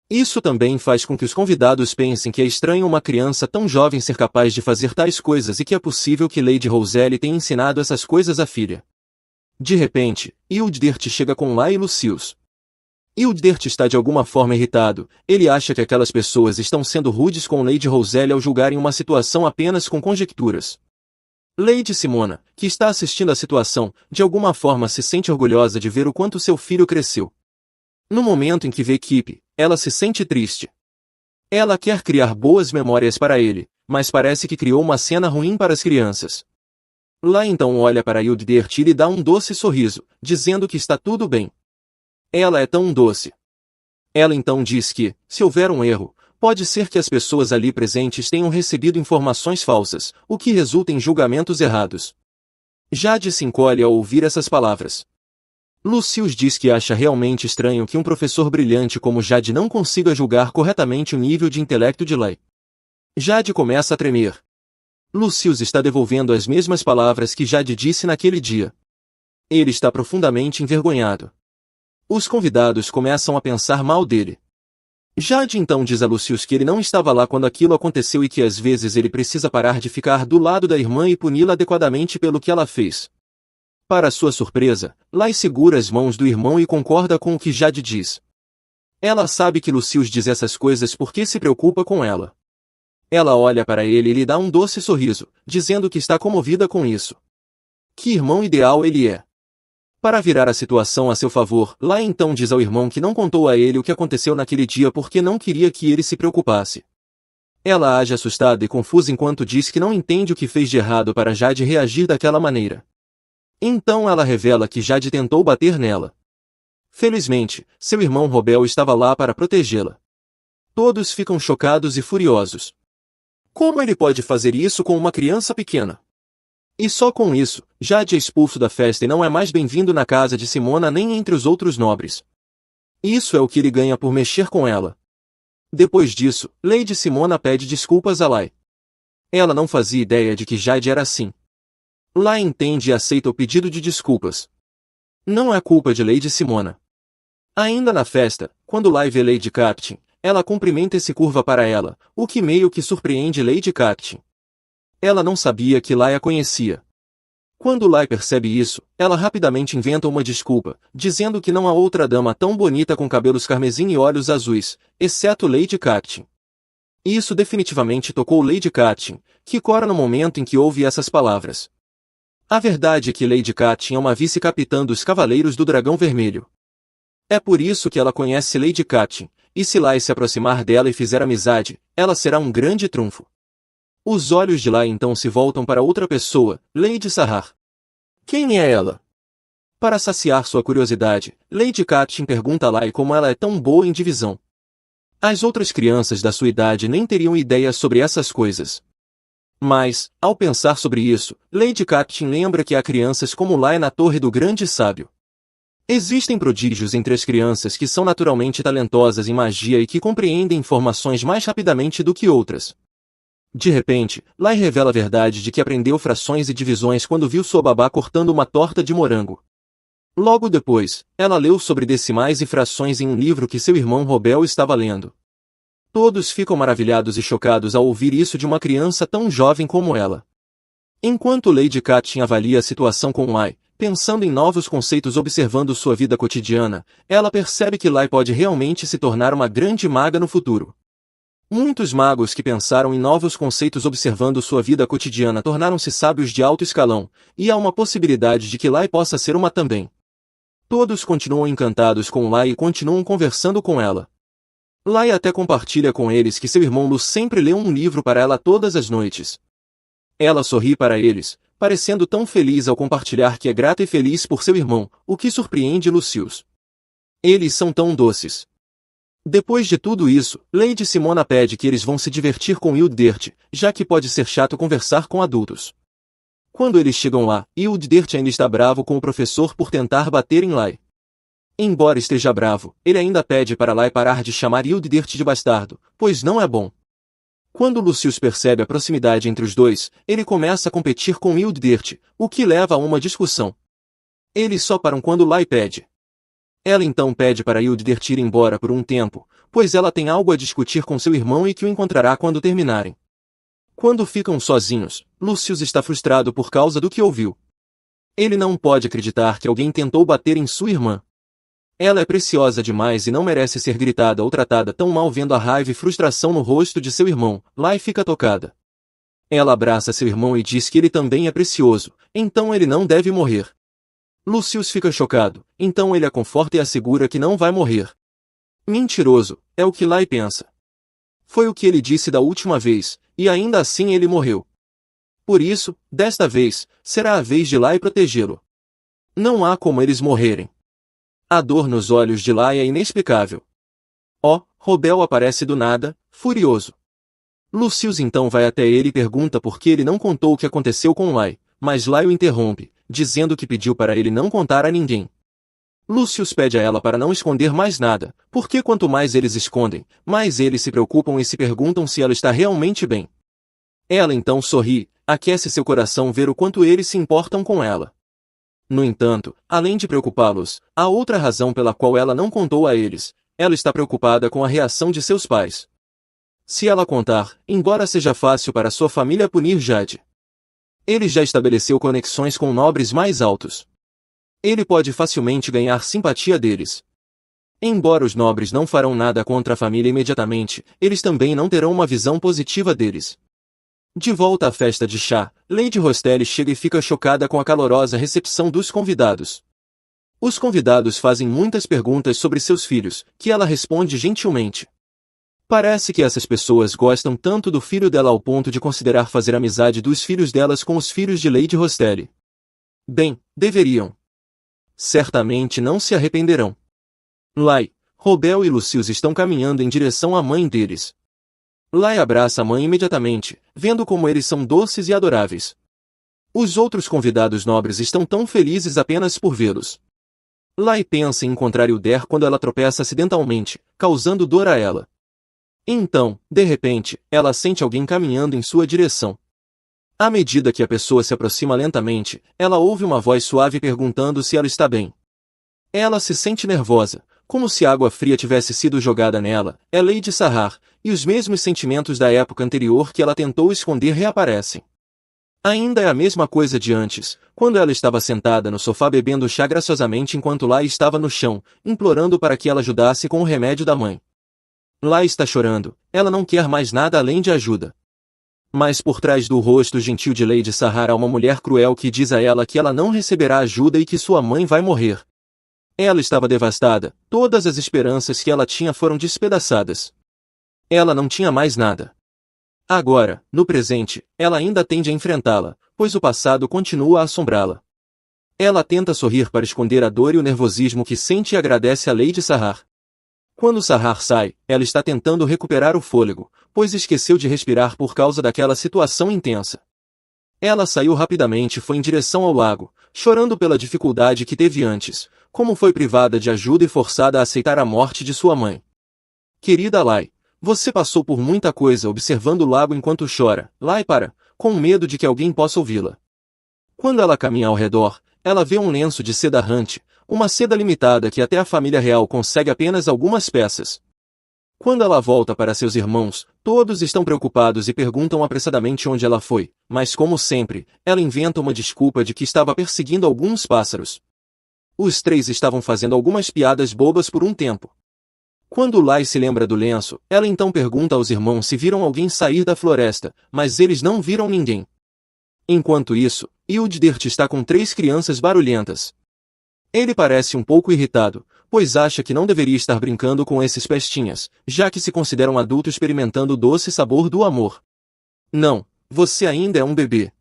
Isso também faz com que os convidados pensem que é estranho uma criança tão jovem ser capaz de fazer tais coisas e que é possível que Lady Roselle tenha ensinado essas coisas à filha. De repente, Uddirt chega com Lai e Lucius. Uddirt está de alguma forma irritado, ele acha que aquelas pessoas estão sendo rudes com Lady Roselle ao julgarem uma situação apenas com conjecturas. Lady Simona, que está assistindo à situação, de alguma forma se sente orgulhosa de ver o quanto seu filho cresceu. No momento em que vê Kip, ela se sente triste. Ela quer criar boas memórias para ele, mas parece que criou uma cena ruim para as crianças. Lai então olha para Uddirt e lhe dá um doce sorriso, dizendo que está tudo bem. Ela é tão doce. Ela então diz que, se houver um erro, pode ser que as pessoas ali presentes tenham recebido informações falsas, o que resulta em julgamentos errados. Jade se encolhe ao ouvir essas palavras. Lucius diz que acha realmente estranho que um professor brilhante como Jade não consiga julgar corretamente o nível de intelecto de Lai. Jade começa a tremer. Lucius está devolvendo as mesmas palavras que Jade disse naquele dia. Ele está profundamente envergonhado. Os convidados começam a pensar mal dele. Jade então diz a Lucius que ele não estava lá quando aquilo aconteceu e que às vezes ele precisa parar de ficar do lado da irmã e puni-la adequadamente pelo que ela fez. Para sua surpresa, Lai segura as mãos do irmão e concorda com o que Jade diz. Ela sabe que Lucius diz essas coisas porque se preocupa com ela. Ela olha para ele e lhe dá um doce sorriso, dizendo que está comovida com isso. Que irmão ideal ele é! Para virar a situação a seu favor, Lai então diz ao irmão que não contou a ele o que aconteceu naquele dia porque não queria que ele se preocupasse. Ela age assustada e confusa enquanto diz que não entende o que fez de errado para Jade reagir daquela maneira. Então ela revela que Jade tentou bater nela. Felizmente, seu irmão Robel estava lá para protegê-la. Todos ficam chocados e furiosos. Como ele pode fazer isso com uma criança pequena? E só com isso, Jade é expulso da festa e não é mais bem-vindo na casa de Simona nem entre os outros nobres. Isso é o que ele ganha por mexer com ela. Depois disso, Lady Simona pede desculpas a Lai. Ela não fazia ideia de que Jade era assim. Lai entende e aceita o pedido de desculpas. Não é culpa de Lady Simona. Ainda na festa, quando Lai vê Lady Katyn, ela cumprimenta e se curva para ela, o que meio que surpreende Lady Katyn. Ela não sabia que Lai a conhecia. Quando Lai percebe isso, ela rapidamente inventa uma desculpa, dizendo que não há outra dama tão bonita com cabelos carmesim e olhos azuis, exceto Lady Katyn. Isso definitivamente tocou Lady Katyn, que cora no momento em que ouve essas palavras. A verdade é que Lady Katyn é uma vice-capitã dos Cavaleiros do Dragão Vermelho. É por isso que ela conhece Lady Katyn, e se Lai se aproximar dela e fizer amizade, ela será um grande trunfo. Os olhos de Lai então se voltam para outra pessoa, Lady Sahar. Quem é ela? Para saciar sua curiosidade, Lady Katyn pergunta a Lai como ela é tão boa em divisão. As outras crianças da sua idade nem teriam ideia sobre essas coisas. Mas, ao pensar sobre isso, Lady Katyn lembra que há crianças como Lai na Torre do Grande Sábio. Existem prodígios entre as crianças que são naturalmente talentosas em magia e que compreendem informações mais rapidamente do que outras. De repente, Lai revela a verdade de que aprendeu frações e divisões quando viu sua babá cortando uma torta de morango. Logo depois, ela leu sobre decimais e frações em um livro que seu irmão Robel estava lendo. Todos ficam maravilhados e chocados ao ouvir isso de uma criança tão jovem como ela. Enquanto Lady Catelyn avalia a situação com Lai, pensando em novos conceitos observando sua vida cotidiana, ela percebe que Lai pode realmente se tornar uma grande maga no futuro. Muitos magos que pensaram em novos conceitos observando sua vida cotidiana tornaram-se sábios de alto escalão, e há uma possibilidade de que Lai possa ser uma também. Todos continuam encantados com Lai e continuam conversando com ela. Lai até compartilha com eles que seu irmão Lu sempre lê um livro para ela todas as noites. Ela sorri para eles, parecendo tão feliz ao compartilhar que é grata e feliz por seu irmão, o que surpreende Lucius. Eles são tão doces. Depois de tudo isso, Lady Simona pede que eles vão se divertir com Eldert, já que pode ser chato conversar com adultos. Quando eles chegam lá, Eldert ainda está bravo com o professor por tentar bater em Lai. Embora esteja bravo, ele ainda pede para Lai parar de chamar Eldert de bastardo, pois não é bom. Quando Lucius percebe a proximidade entre os dois, ele começa a competir com Eldert, o que leva a uma discussão. Eles só param quando Lai pede. Ela então pede para Eldert ir embora por um tempo, pois ela tem algo a discutir com seu irmão e que o encontrará quando terminarem. Quando ficam sozinhos, Lucius está frustrado por causa do que ouviu. Ele não pode acreditar que alguém tentou bater em sua irmã. Ela é preciosa demais e não merece ser gritada ou tratada tão mal. Vendo a raiva e frustração no rosto de seu irmão, Lai fica tocada. Ela abraça seu irmão e diz que ele também é precioso, então ele não deve morrer. Lucius fica chocado, então ele a conforta e assegura que não vai morrer. Mentiroso, é o que Lai pensa. Foi o que ele disse da última vez, e ainda assim ele morreu. Por isso, desta vez, será a vez de Lai protegê-lo. Não há como eles morrerem. A dor nos olhos de Lai é inexplicável. Robel aparece do nada, furioso. Lucius então vai até ele e pergunta por que ele não contou o que aconteceu com Lai, mas Lai o interrompe, dizendo que pediu para ele não contar a ninguém. Lucius pede a ela para não esconder mais nada, porque quanto mais eles escondem, mais eles se preocupam e se perguntam se ela está realmente bem. Ela então sorri, aquece seu coração ver o quanto eles se importam com ela. No entanto, além de preocupá-los, há outra razão pela qual ela não contou a eles. Ela está preocupada com a reação de seus pais. Se ela contar, embora seja fácil para sua família punir Jade, ele já estabeleceu conexões com nobres mais altos. Ele pode facilmente ganhar simpatia deles. Embora os nobres não farão nada contra a família imediatamente, eles também não terão uma visão positiva deles. De volta à festa de chá, Lady Rostelli chega e fica chocada com a calorosa recepção dos convidados. Os convidados fazem muitas perguntas sobre seus filhos, que ela responde gentilmente. Parece que essas pessoas gostam tanto do filho dela ao ponto de considerar fazer amizade dos filhos delas com os filhos de Lady Rostelli. Bem, deveriam. Certamente não se arrependerão. Lai, Robel e Lucius estão caminhando em direção à mãe deles. Lai abraça a mãe imediatamente, vendo como eles são doces e adoráveis. Os outros convidados nobres estão tão felizes apenas por vê-los. Lai pensa em encontrar Hilder quando ela tropeça acidentalmente, causando dor a ela. Então, de repente, ela sente alguém caminhando em sua direção. À medida que a pessoa se aproxima lentamente, ela ouve uma voz suave perguntando se ela está bem. Ela se sente nervosa, como se água fria tivesse sido jogada nela. É Lady Sahar, e os mesmos sentimentos da época anterior que ela tentou esconder reaparecem. Ainda é a mesma coisa de antes, quando ela estava sentada no sofá bebendo chá graciosamente enquanto Lai estava no chão, implorando para que ela ajudasse com o remédio da mãe. Lai está chorando, ela não quer mais nada além de ajuda. Mas por trás do rosto gentil de Lady Sahar há uma mulher cruel que diz a ela que ela não receberá ajuda e que sua mãe vai morrer. Ela estava devastada, todas as esperanças que ela tinha foram despedaçadas. Ela não tinha mais nada. Agora, no presente, ela ainda tende a enfrentá-la, pois o passado continua a assombrá-la. Ela tenta sorrir para esconder a dor e o nervosismo que sente e agradece a Lady Sahar. Quando Sahar sai, ela está tentando recuperar o fôlego, pois esqueceu de respirar por causa daquela situação intensa. Ela saiu rapidamente e foi em direção ao lago, chorando pela dificuldade que teve antes, como foi privada de ajuda e forçada a aceitar a morte de sua mãe. Querida Lai, você passou por muita coisa observando o lago enquanto chora. Lai para, com medo de que alguém possa ouvi-la. Quando ela caminha ao redor, ela vê um lenço de seda errante, uma seda limitada que até a família real consegue apenas algumas peças. Quando ela volta para seus irmãos, todos estão preocupados e perguntam apressadamente onde ela foi, mas como sempre, ela inventa uma desculpa de que estava perseguindo alguns pássaros. Os três estavam fazendo algumas piadas bobas por um tempo. Quando Lai se lembra do lenço, ela então pergunta aos irmãos se viram alguém sair da floresta, mas eles não viram ninguém. Enquanto isso, Hildegard está com 3 crianças barulhentas. Ele parece um pouco irritado, pois acha que não deveria estar brincando com esses pestinhas, já que se considera um adulto experimentando o doce sabor do amor. Não, você ainda é um bebê.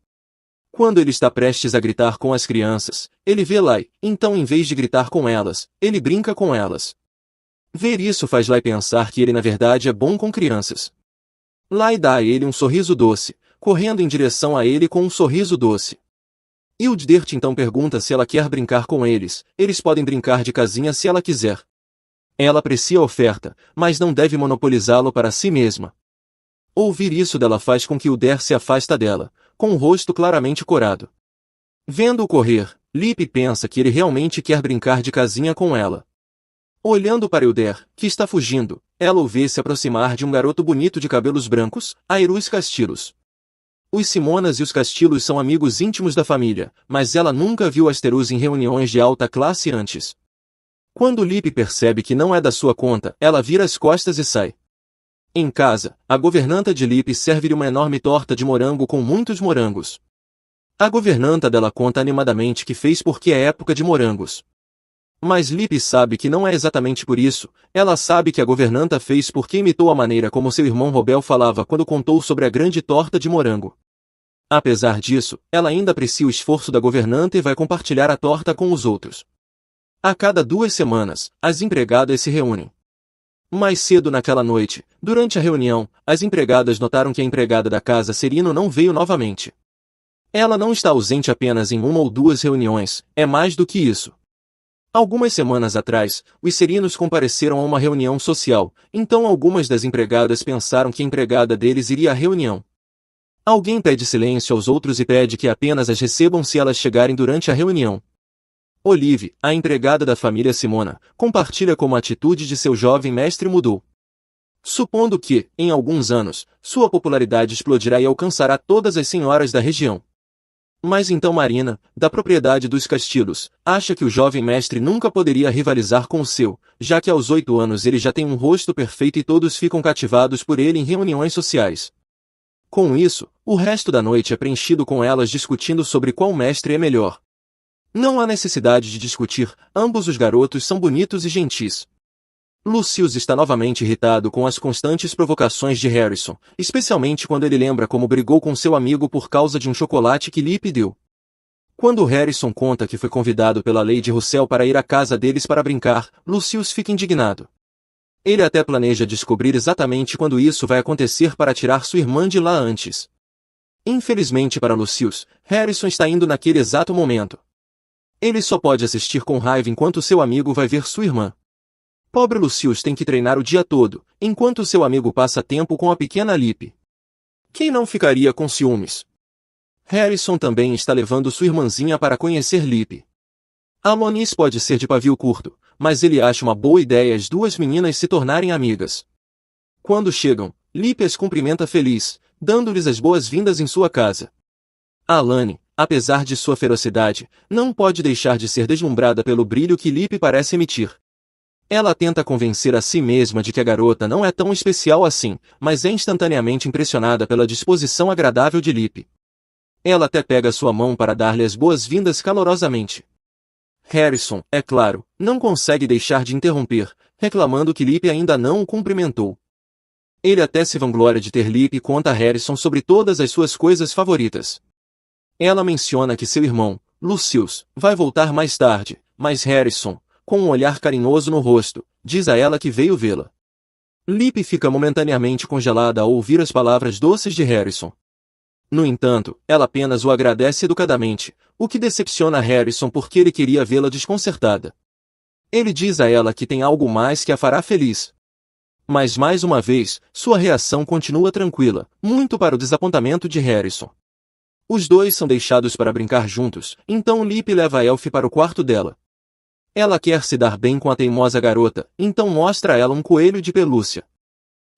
Quando ele está prestes a gritar com as crianças, ele vê Lai, então em vez de gritar com elas, ele brinca com elas. Ver isso faz Lai pensar que ele na verdade é bom com crianças. Lai dá a ele um sorriso doce, correndo em direção a ele com um sorriso doce. Hildegard então pergunta se ela quer brincar com eles. Eles podem brincar de casinha se ela quiser. Ela aprecia a oferta, mas não deve monopolizá-lo para si mesma. Ouvir isso dela faz com que Hildegard se afasta dela, com o rosto claramente corado. Vendo-o correr, Lip pensa que ele realmente quer brincar de casinha com ela. Olhando para Hildegard, que está fugindo, ela o vê se aproximar de um garoto bonito de cabelos brancos, Airus Castilhos. Os Simonas e os Castilhos são amigos íntimos da família, mas ela nunca viu Asterus em reuniões de alta classe antes. Quando Lip percebe que não é da sua conta, ela vira as costas e sai. Em casa, a governanta de Lip serve-lhe uma enorme torta de morango com muitos morangos. A governanta dela conta animadamente que fez porque é época de morangos. Mas Lip sabe que não é exatamente por isso. Ela sabe que a governanta fez porque imitou a maneira como seu irmão Robel falava quando contou sobre a grande torta de morango. Apesar disso, ela ainda aprecia o esforço da governanta e vai compartilhar a torta com os outros. A cada 2 semanas, as empregadas se reúnem. Mais cedo naquela noite, durante a reunião, as empregadas notaram que a empregada da casa Serino não veio novamente. Ela não está ausente apenas em 1 ou 2 reuniões, é mais do que isso. Algumas semanas atrás, os Serinos compareceram a uma reunião social, então algumas das empregadas pensaram que a empregada deles iria à reunião. Alguém pede silêncio aos outros e pede que apenas as recebam se elas chegarem durante a reunião. Olive, a empregada da família Simona, compartilha como a atitude de seu jovem mestre mudou. Supondo que, em alguns anos, sua popularidade explodirá e alcançará todas as senhoras da região. Mas então Marina, da propriedade dos Castilhos, acha que o jovem mestre nunca poderia rivalizar com o seu, já que aos 8 anos ele já tem um rosto perfeito e todos ficam cativados por ele em reuniões sociais. Com isso, o resto da noite é preenchido com elas discutindo sobre qual mestre é melhor. Não há necessidade de discutir, ambos os garotos são bonitos e gentis. Lucius está novamente irritado com as constantes provocações de Harrison, especialmente quando ele lembra como brigou com seu amigo por causa de um chocolate que Lip deu. Quando Harrison conta que foi convidado pela Lady Russell para ir à casa deles para brincar, Lucius fica indignado. Ele até planeja descobrir exatamente quando isso vai acontecer para tirar sua irmã de lá antes. Infelizmente para Lucius, Harrison está indo naquele exato momento. Ele só pode assistir com raiva enquanto seu amigo vai ver sua irmã. Pobre Lucius tem que treinar o dia todo, enquanto seu amigo passa tempo com a pequena Lip. Quem não ficaria com ciúmes? Harrison também está levando sua irmãzinha para conhecer Lip. Alanis pode ser de pavio curto, mas ele acha uma boa ideia as 2 meninas se tornarem amigas. Quando chegam, Lip as cumprimenta feliz, dando-lhes as boas-vindas em sua casa. Alane, apesar de sua ferocidade, não pode deixar de ser deslumbrada pelo brilho que Lip parece emitir. Ela tenta convencer a si mesma de que a garota não é tão especial assim, mas é instantaneamente impressionada pela disposição agradável de Lip. Ela até pega sua mão para dar-lhe as boas-vindas calorosamente. Harrison, é claro, não consegue deixar de interromper, reclamando que Lip ainda não o cumprimentou. Ele até se vangloria de ter Lip e conta a Harrison sobre todas as suas coisas favoritas. Ela menciona que seu irmão, Lucius, vai voltar mais tarde, mas Harrison, com um olhar carinhoso no rosto, diz a ela que veio vê-la. Lip fica momentaneamente congelada ao ouvir as palavras doces de Harrison. No entanto, ela apenas o agradece educadamente, o que decepciona Harrison porque ele queria vê-la desconcertada. Ele diz a ela que tem algo mais que a fará feliz. Mas mais uma vez, sua reação continua tranquila, muito para o desapontamento de Harrison. Os dois são deixados para brincar juntos, então Lip leva Elfie para o quarto dela. Ela quer se dar bem com a teimosa garota, então mostra a ela um coelho de pelúcia.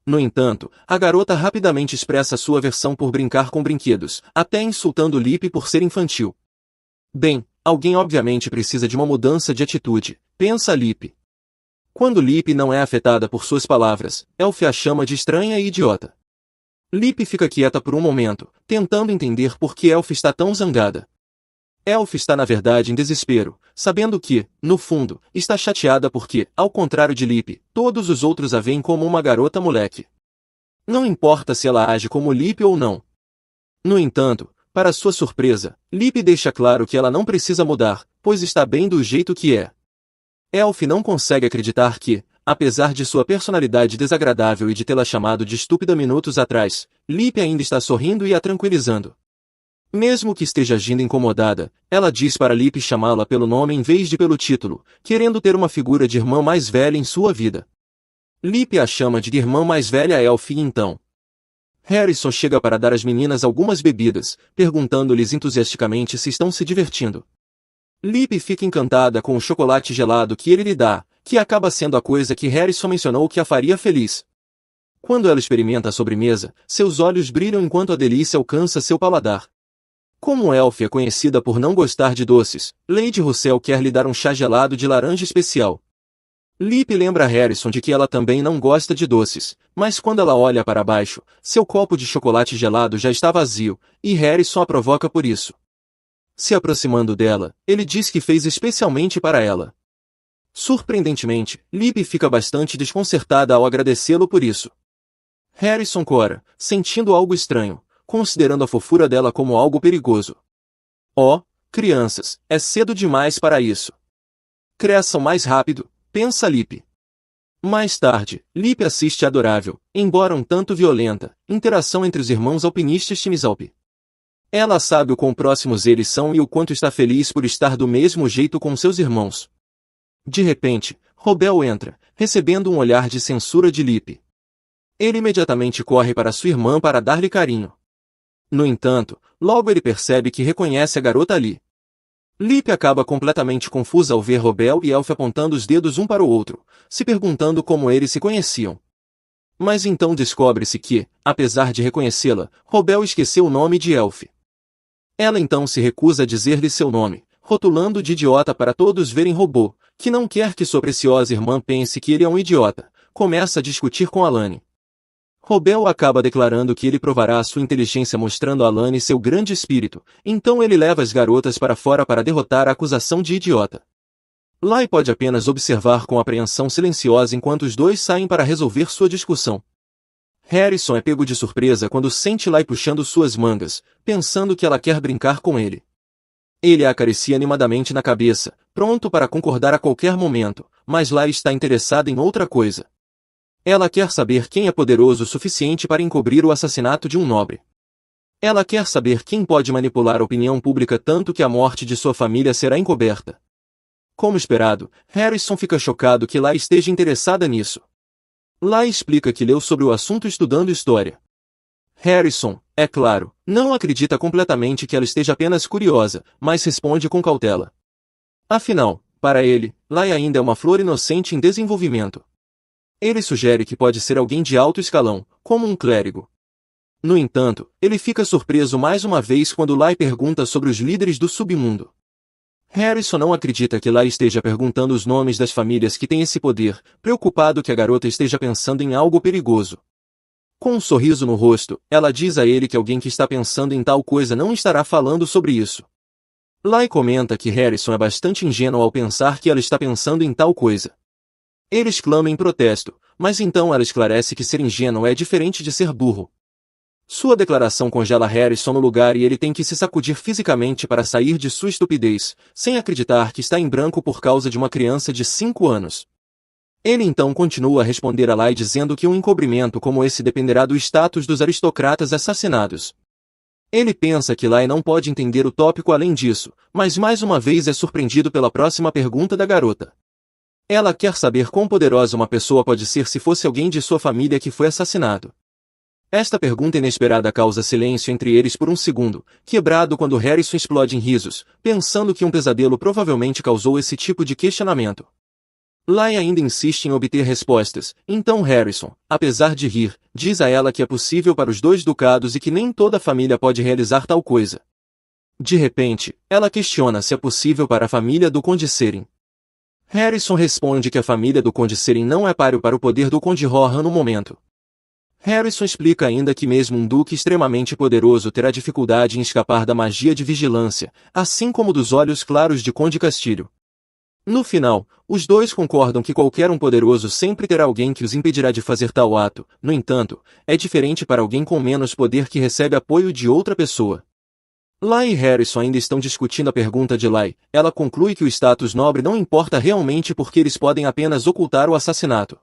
No entanto, a garota rapidamente expressa sua aversão por brincar com brinquedos, até insultando Lip por ser infantil. Bem, alguém obviamente precisa de uma mudança de atitude, pensa Lip. Quando Lip não é afetada por suas palavras, Elf a chama de estranha e idiota. Lip fica quieta por um momento, tentando entender por que Elf está tão zangada. Elf está na verdade em desespero, sabendo que, no fundo, está chateada porque, ao contrário de Lip, todos os outros a veem como uma garota moleque. Não importa se ela age como Lip ou não. No entanto, para sua surpresa, Lip deixa claro que ela não precisa mudar, pois está bem do jeito que é. Elf não consegue acreditar que, apesar de sua personalidade desagradável e de tê-la chamado de estúpida minutos atrás, Lip ainda está sorrindo e a tranquilizando. Mesmo que esteja agindo incomodada, ela diz para Lip chamá-la pelo nome em vez de pelo título, querendo ter uma figura de irmã mais velha em sua vida. Lip a chama de irmã mais velha Elf e então Harrison chega para dar às meninas algumas bebidas, perguntando-lhes entusiasticamente se estão se divertindo. Lip fica encantada com o chocolate gelado que ele lhe dá, que acaba sendo a coisa que Harrison mencionou que a faria feliz. Quando ela experimenta a sobremesa, seus olhos brilham enquanto a delícia alcança seu paladar. Como Elf é conhecida por não gostar de doces, Lady Russell quer lhe dar um chá gelado de laranja especial. Lip lembra Harrison de que ela também não gosta de doces, mas quando ela olha para baixo, seu copo de chocolate gelado já está vazio, e Harrison a provoca por isso. Se aproximando dela, ele diz que fez especialmente para ela. Surpreendentemente, Lip fica bastante desconcertada ao agradecê-lo por isso. Harrison cora, sentindo algo estranho, considerando a fofura dela como algo perigoso. Oh, crianças, é cedo demais para isso. Cresçam mais rápido, pensa Lip. Mais tarde, Lip assiste a adorável, embora um tanto violenta, interação entre os irmãos alpinistas Timizalp. Ela sabe o quão próximos eles são e o quanto está feliz por estar do mesmo jeito com seus irmãos. De repente, Robel entra, recebendo um olhar de censura de Lip. Ele imediatamente corre para sua irmã para dar-lhe carinho. No entanto, logo ele percebe que reconhece a garota ali. Lip acaba completamente confusa ao ver Robel e Elf apontando os dedos um para o outro, se perguntando como eles se conheciam. Mas então descobre-se que, apesar de reconhecê-la, Robel esqueceu o nome de Elf. Ela então se recusa a dizer-lhe seu nome, rotulando de idiota para todos verem Robô, que não quer que sua preciosa irmã pense que ele é um idiota, começa a discutir com Alane. Robel acaba declarando que ele provará sua inteligência mostrando a Alane seu grande espírito, então ele leva as garotas para fora para derrotar a acusação de idiota. Lai pode apenas observar com apreensão silenciosa enquanto os dois saem para resolver sua discussão. Harrison é pego de surpresa quando sente Lai puxando suas mangas, pensando que ela quer brincar com ele. Ele a acaricia animadamente na cabeça, pronto para concordar a qualquer momento, mas Lai está interessada em outra coisa. Ela quer saber quem é poderoso o suficiente para encobrir o assassinato de um nobre. Ela quer saber quem pode manipular a opinião pública tanto que a morte de sua família será encoberta. Como esperado, Harrison fica chocado que Lai esteja interessada nisso. Lai explica que leu sobre o assunto estudando história. Harrison, é claro, não acredita completamente que ela esteja apenas curiosa, mas responde com cautela. Afinal, para ele, Lai ainda é uma flor inocente em desenvolvimento. Ele sugere que pode ser alguém de alto escalão, como um clérigo. No entanto, ele fica surpreso mais uma vez quando Lai pergunta sobre os líderes do submundo. Harrison não acredita que Lai esteja perguntando os nomes das famílias que têm esse poder, preocupado que a garota esteja pensando em algo perigoso. Com um sorriso no rosto, ela diz a ele que alguém que está pensando em tal coisa não estará falando sobre isso. Lai comenta que Harrison é bastante ingênuo ao pensar que ela está pensando em tal coisa. Ele exclama em protesto, mas então ela esclarece que ser ingênuo é diferente de ser burro. Sua declaração congela Harrison no lugar e ele tem que se sacudir fisicamente para sair de sua estupidez, sem acreditar que está em branco por causa de uma criança de 5 anos. Ele então continua a responder a Lai dizendo que um encobrimento como esse dependerá do status dos aristocratas assassinados. Ele pensa que Lai não pode entender o tópico além disso, mas mais uma vez é surpreendido pela próxima pergunta da garota. Ela quer saber quão poderosa uma pessoa pode ser se fosse alguém de sua família que foi assassinado. Esta pergunta inesperada causa silêncio entre eles por um segundo, quebrado quando Harrison explode em risos, pensando que um pesadelo provavelmente causou esse tipo de questionamento. Lai ainda insiste em obter respostas, então Harrison, apesar de rir, diz a ela que é possível para os dois ducados e que nem toda a família pode realizar tal coisa. De repente, ela questiona se é possível para a família do Conde Seren. Harrison responde que a família do Conde Seren não é páreo para o poder do Conde Rohan no momento. Harrison explica ainda que mesmo um duque extremamente poderoso terá dificuldade em escapar da magia de vigilância, assim como dos olhos claros de Conde Castilho. No final, os dois concordam que qualquer um poderoso sempre terá alguém que os impedirá de fazer tal ato, no entanto, é diferente para alguém com menos poder que recebe apoio de outra pessoa. Lai e Harrison ainda estão discutindo a pergunta de Lai. Ela conclui que o status nobre não importa realmente porque eles podem apenas ocultar o assassinato.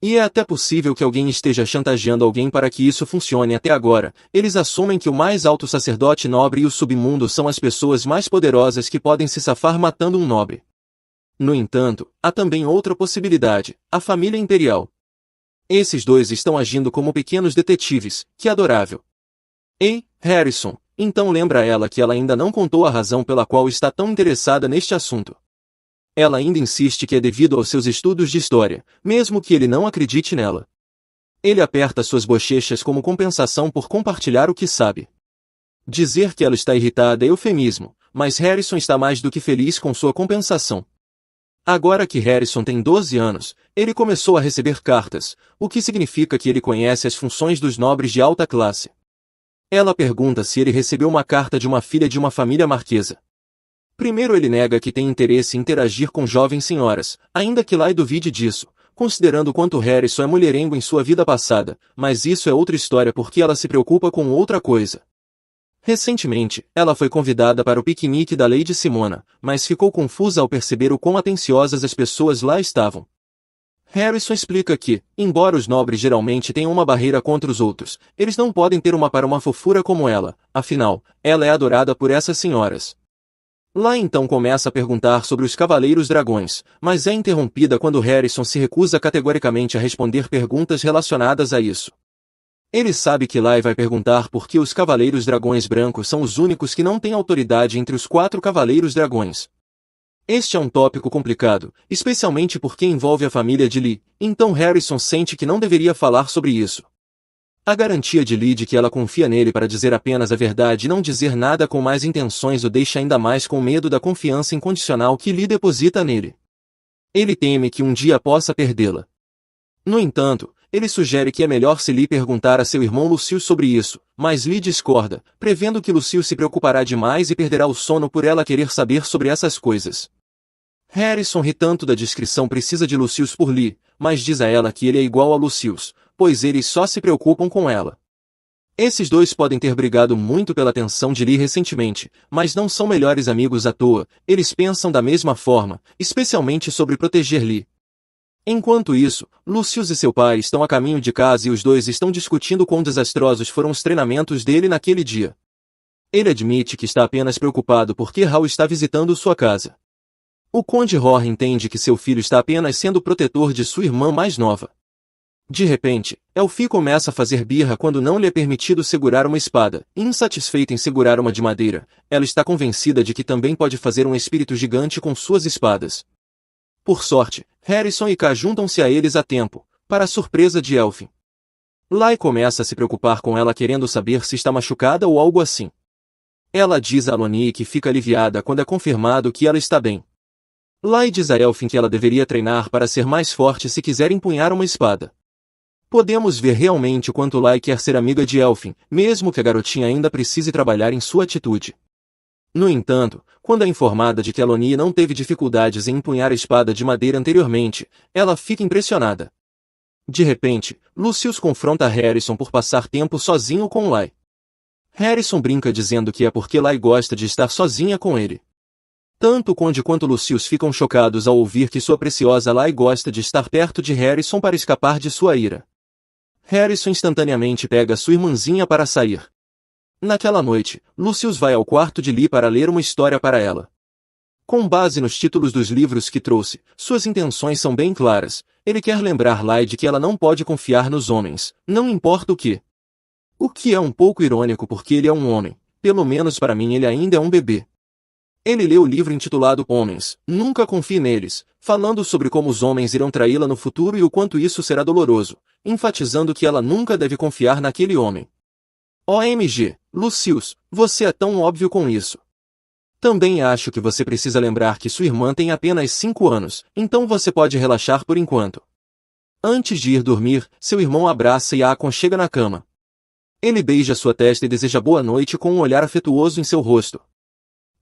E é até possível que alguém esteja chantageando alguém para que isso funcione até agora. Eles assumem que o mais alto sacerdote nobre e o submundo são as pessoas mais poderosas que podem se safar matando um nobre. No entanto, há também outra possibilidade, a família imperial. Esses dois estão agindo como pequenos detetives, que adorável. Ei, Harrison, então lembra ela que ela ainda não contou a razão pela qual está tão interessada neste assunto. Ela ainda insiste que é devido aos seus estudos de história, mesmo que ele não acredite nela. Ele aperta suas bochechas como compensação por compartilhar o que sabe. Dizer que ela está irritada é eufemismo, mas Harrison está mais do que feliz com sua compensação. Agora que Harrison tem 12 anos, ele começou a receber cartas, o que significa que ele conhece as funções dos nobres de alta classe. Ela pergunta se ele recebeu uma carta de uma filha de uma família marquesa. Primeiro ele nega que tem interesse em interagir com jovens senhoras, ainda que Lai duvide disso, considerando quanto Harrison é mulherengo em sua vida passada, mas isso é outra história porque ela se preocupa com outra coisa. Recentemente, ela foi convidada para o piquenique da Lady Simona, mas ficou confusa ao perceber o quão atenciosas as pessoas lá estavam. Harrison explica que, embora os nobres geralmente tenham uma barreira contra os outros, eles não podem ter uma para uma fofura como ela, afinal, ela é adorada por essas senhoras. Lá então começa a perguntar sobre os Cavaleiros Dragões, mas é interrompida quando Harrison se recusa categoricamente a responder perguntas relacionadas a isso. Ele sabe que Lai vai perguntar por que os Cavaleiros Dragões Brancos são os únicos que não têm autoridade entre os 4 Cavaleiros Dragões. Este é um tópico complicado, especialmente porque envolve a família de Lee, então Harrison sente que não deveria falar sobre isso. A garantia de Lee de que ela confia nele para dizer apenas a verdade e não dizer nada com más intenções o deixa ainda mais com medo da confiança incondicional que Lee deposita nele. Ele teme que um dia possa perdê-la. No entanto, ele sugere que é melhor se Lee perguntar a seu irmão Lucius sobre isso, mas Lee discorda, prevendo que Lucius se preocupará demais e perderá o sono por ela querer saber sobre essas coisas. Harrison ri tanto da descrição precisa de Lucius por Lee, mas diz a ela que ele é igual a Lucius, pois eles só se preocupam com ela. Esses dois podem ter brigado muito pela atenção de Lee recentemente, mas não são melhores amigos à toa, eles pensam da mesma forma, especialmente sobre proteger Lee. Enquanto isso, Lucius e seu pai estão a caminho de casa e os dois estão discutindo quão desastrosos foram os treinamentos dele naquele dia. Ele admite que está apenas preocupado porque Hal está visitando sua casa. O Conde Rohan entende que seu filho está apenas sendo protetor de sua irmã mais nova. De repente, Elfie começa a fazer birra quando não lhe é permitido segurar uma espada. Insatisfeita em segurar uma de madeira, ela está convencida de que também pode fazer um espírito gigante com suas espadas. Por sorte, Harrison e K juntam-se a eles a tempo, para a surpresa de Elfie. Lai começa a se preocupar com ela querendo saber se está machucada ou algo assim. Ela diz a Aloni que fica aliviada quando é confirmado que ela está bem. Lai diz a Elfin que ela deveria treinar para ser mais forte se quiser empunhar uma espada. Podemos ver realmente o quanto Lai quer ser amiga de Elfin, mesmo que a garotinha ainda precise trabalhar em sua atitude. No entanto, quando é informada de que Aloni não teve dificuldades em empunhar a espada de madeira anteriormente, ela fica impressionada. De repente, Lucius confronta Harrison por passar tempo sozinho com Lai. Harrison brinca dizendo que é porque Lai gosta de estar sozinha com ele. Tanto o Conde quanto Lucius ficam chocados ao ouvir que sua preciosa Lai gosta de estar perto de Harrison para escapar de sua ira. Harrison instantaneamente pega sua irmãzinha para sair. Naquela noite, Lucius vai ao quarto de Lee para ler uma história para ela. Com base nos títulos dos livros que trouxe, suas intenções são bem claras. Ele quer lembrar Lai de que ela não pode confiar nos homens, não importa o que. O que é um pouco irônico porque ele é um homem, pelo menos para mim ele ainda é um bebê. Ele leu o livro intitulado Homens, Nunca Confie Neles, falando sobre como os homens irão traí-la no futuro e o quanto isso será doloroso, enfatizando que ela nunca deve confiar naquele homem. OMG, Lucius, você é tão óbvio com isso. Também acho que você precisa lembrar que sua irmã tem apenas 5 anos, então você pode relaxar por enquanto. Antes de ir dormir, seu irmão abraça e a aconchega na cama. Ele beija sua testa e deseja boa noite com um olhar afetuoso em seu rosto.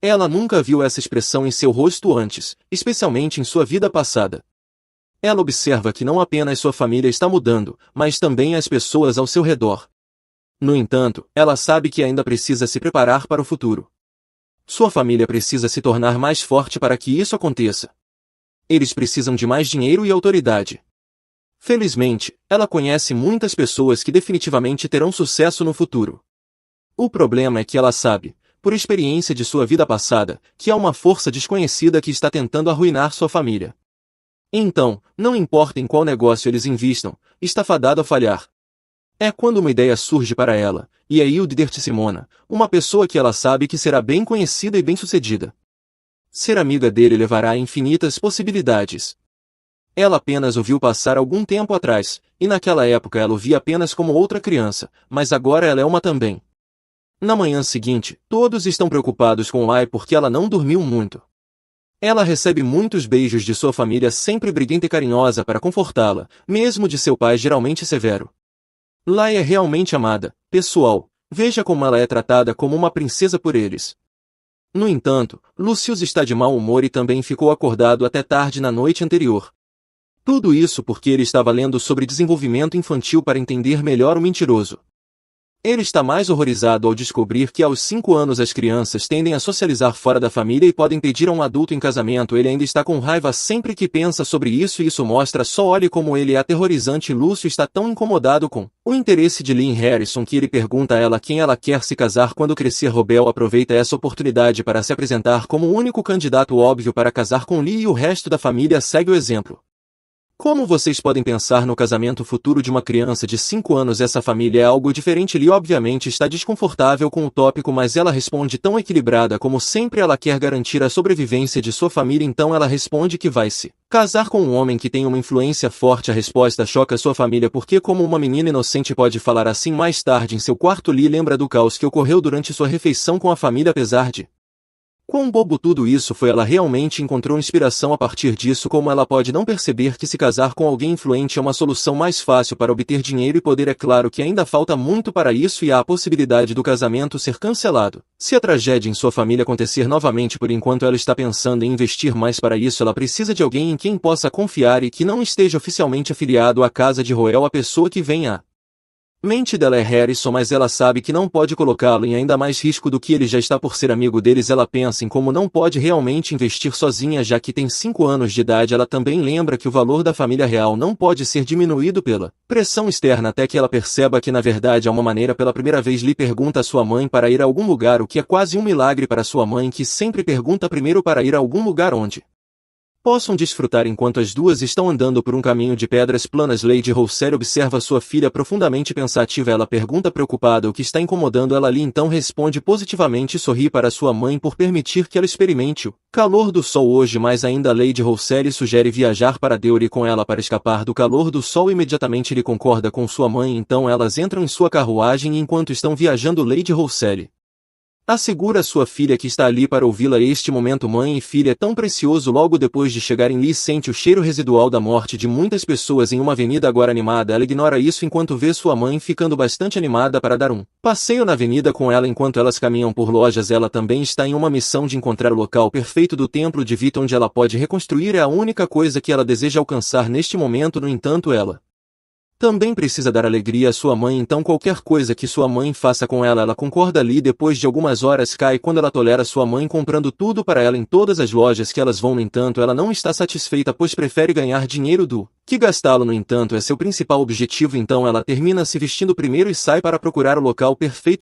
Ela nunca viu essa expressão em seu rosto antes, especialmente em sua vida passada. Ela observa que não apenas sua família está mudando, mas também as pessoas ao seu redor. No entanto, ela sabe que ainda precisa se preparar para o futuro. Sua família precisa se tornar mais forte para que isso aconteça. Eles precisam de mais dinheiro e autoridade. Felizmente, ela conhece muitas pessoas que definitivamente terão sucesso no futuro. O problema é que ela sabe, por experiência de sua vida passada, que há uma força desconhecida que está tentando arruinar sua família. Então, não importa em qual negócio eles invistam, está fadado a falhar. É quando uma ideia surge para ela, e é Hilder Simona, uma pessoa que ela sabe que será bem conhecida e bem-sucedida. Ser amiga dele levará a infinitas possibilidades. Ela apenas o viu passar algum tempo atrás, e naquela época ela o via apenas como outra criança, mas agora ela é uma também. Na manhã seguinte, todos estão preocupados com Lai porque ela não dormiu muito. Ela recebe muitos beijos de sua família sempre briguenta e carinhosa para confortá-la, mesmo de seu pai geralmente severo. Lai é realmente amada, pessoal, veja como ela é tratada como uma princesa por eles. No entanto, Lucius está de mau humor e também ficou acordado até tarde na noite anterior. Tudo isso porque ele estava lendo sobre desenvolvimento infantil para entender melhor o mentiroso. Ele está mais horrorizado ao descobrir que aos 5 anos as crianças tendem a socializar fora da família e podem pedir a um adulto em casamento. Ele ainda está com raiva sempre que pensa sobre isso e isso mostra só olhe como ele é aterrorizante. Lúcio está tão incomodado com o interesse de Lynn Harrison que ele pergunta a ela quem ela quer se casar quando crescer. Robel aproveita essa oportunidade para se apresentar como o único candidato óbvio para casar com Lee e o resto da família segue o exemplo. Como vocês podem pensar no casamento futuro de uma criança de 5 anos? Essa família é algo diferente. Lee obviamente está desconfortável com o tópico, mas ela responde tão equilibrada como sempre. Ela quer garantir a sobrevivência de sua família, então ela responde que vai se casar com um homem que tem uma influência forte. A resposta choca sua família porque como uma menina inocente pode falar assim? Mais tarde em seu quarto, Lee lembra do caos que ocorreu durante sua refeição com a família. Apesar de quão bobo tudo isso foi, ela realmente encontrou inspiração a partir disso. Como ela pode não perceber que se casar com alguém influente é uma solução mais fácil para obter dinheiro e poder? É claro que ainda falta muito para isso e há a possibilidade do casamento ser cancelado. Se a tragédia em sua família acontecer novamente, por enquanto ela está pensando em investir mais. Para isso ela precisa de alguém em quem possa confiar e que não esteja oficialmente afiliado à casa de Roel. A pessoa que vem à mente dela é Harrison, mas ela sabe que não pode colocá-lo em ainda mais risco do que ele já está por ser amigo deles. Ela pensa em como não pode realmente investir sozinha já que tem 5 anos de idade. Ela também lembra que o valor da família real não pode ser diminuído pela pressão externa, até que ela perceba que na verdade há uma maneira. Pela primeira vez Lee pergunta à sua mãe para ir a algum lugar, o que é quase um milagre para sua mãe, que sempre pergunta primeiro para ir a algum lugar onde possam desfrutar enquanto as duas estão andando por um caminho de pedras planas. Lady Rousseau observa sua filha profundamente pensativa. Ela pergunta preocupada o que está incomodando ela. Ali então responde positivamente e sorri para sua mãe por permitir que ela experimente o calor do sol hoje. Mais ainda, Lady Rousseau sugere viajar para Deory com ela para escapar do calor do sol. Imediatamente ele concorda com sua mãe, então elas entram em sua carruagem e enquanto estão viajando Lady Rousseau assegura a sua filha que está ali para ouvi-la. Este momento mãe e filha é tão precioso. Logo depois de chegarem, Lee sente o cheiro residual da morte de muitas pessoas em uma avenida agora animada. Ela ignora isso enquanto vê sua mãe ficando bastante animada para dar um passeio na avenida com ela. Enquanto elas caminham por lojas, ela também está em uma missão de encontrar o local perfeito do templo de Vita onde ela pode reconstruir. É a única coisa que ela deseja alcançar neste momento. No entanto, ela também precisa dar alegria à sua mãe, então qualquer coisa que sua mãe faça com ela, ela concorda. Ali depois de algumas horas cai quando ela tolera sua mãe comprando tudo para ela em todas as lojas que elas vão. No entanto, ela não está satisfeita pois prefere ganhar dinheiro do que gastá-lo. No entanto, é seu principal objetivo, então ela termina se vestindo primeiro e sai para procurar o local perfeito.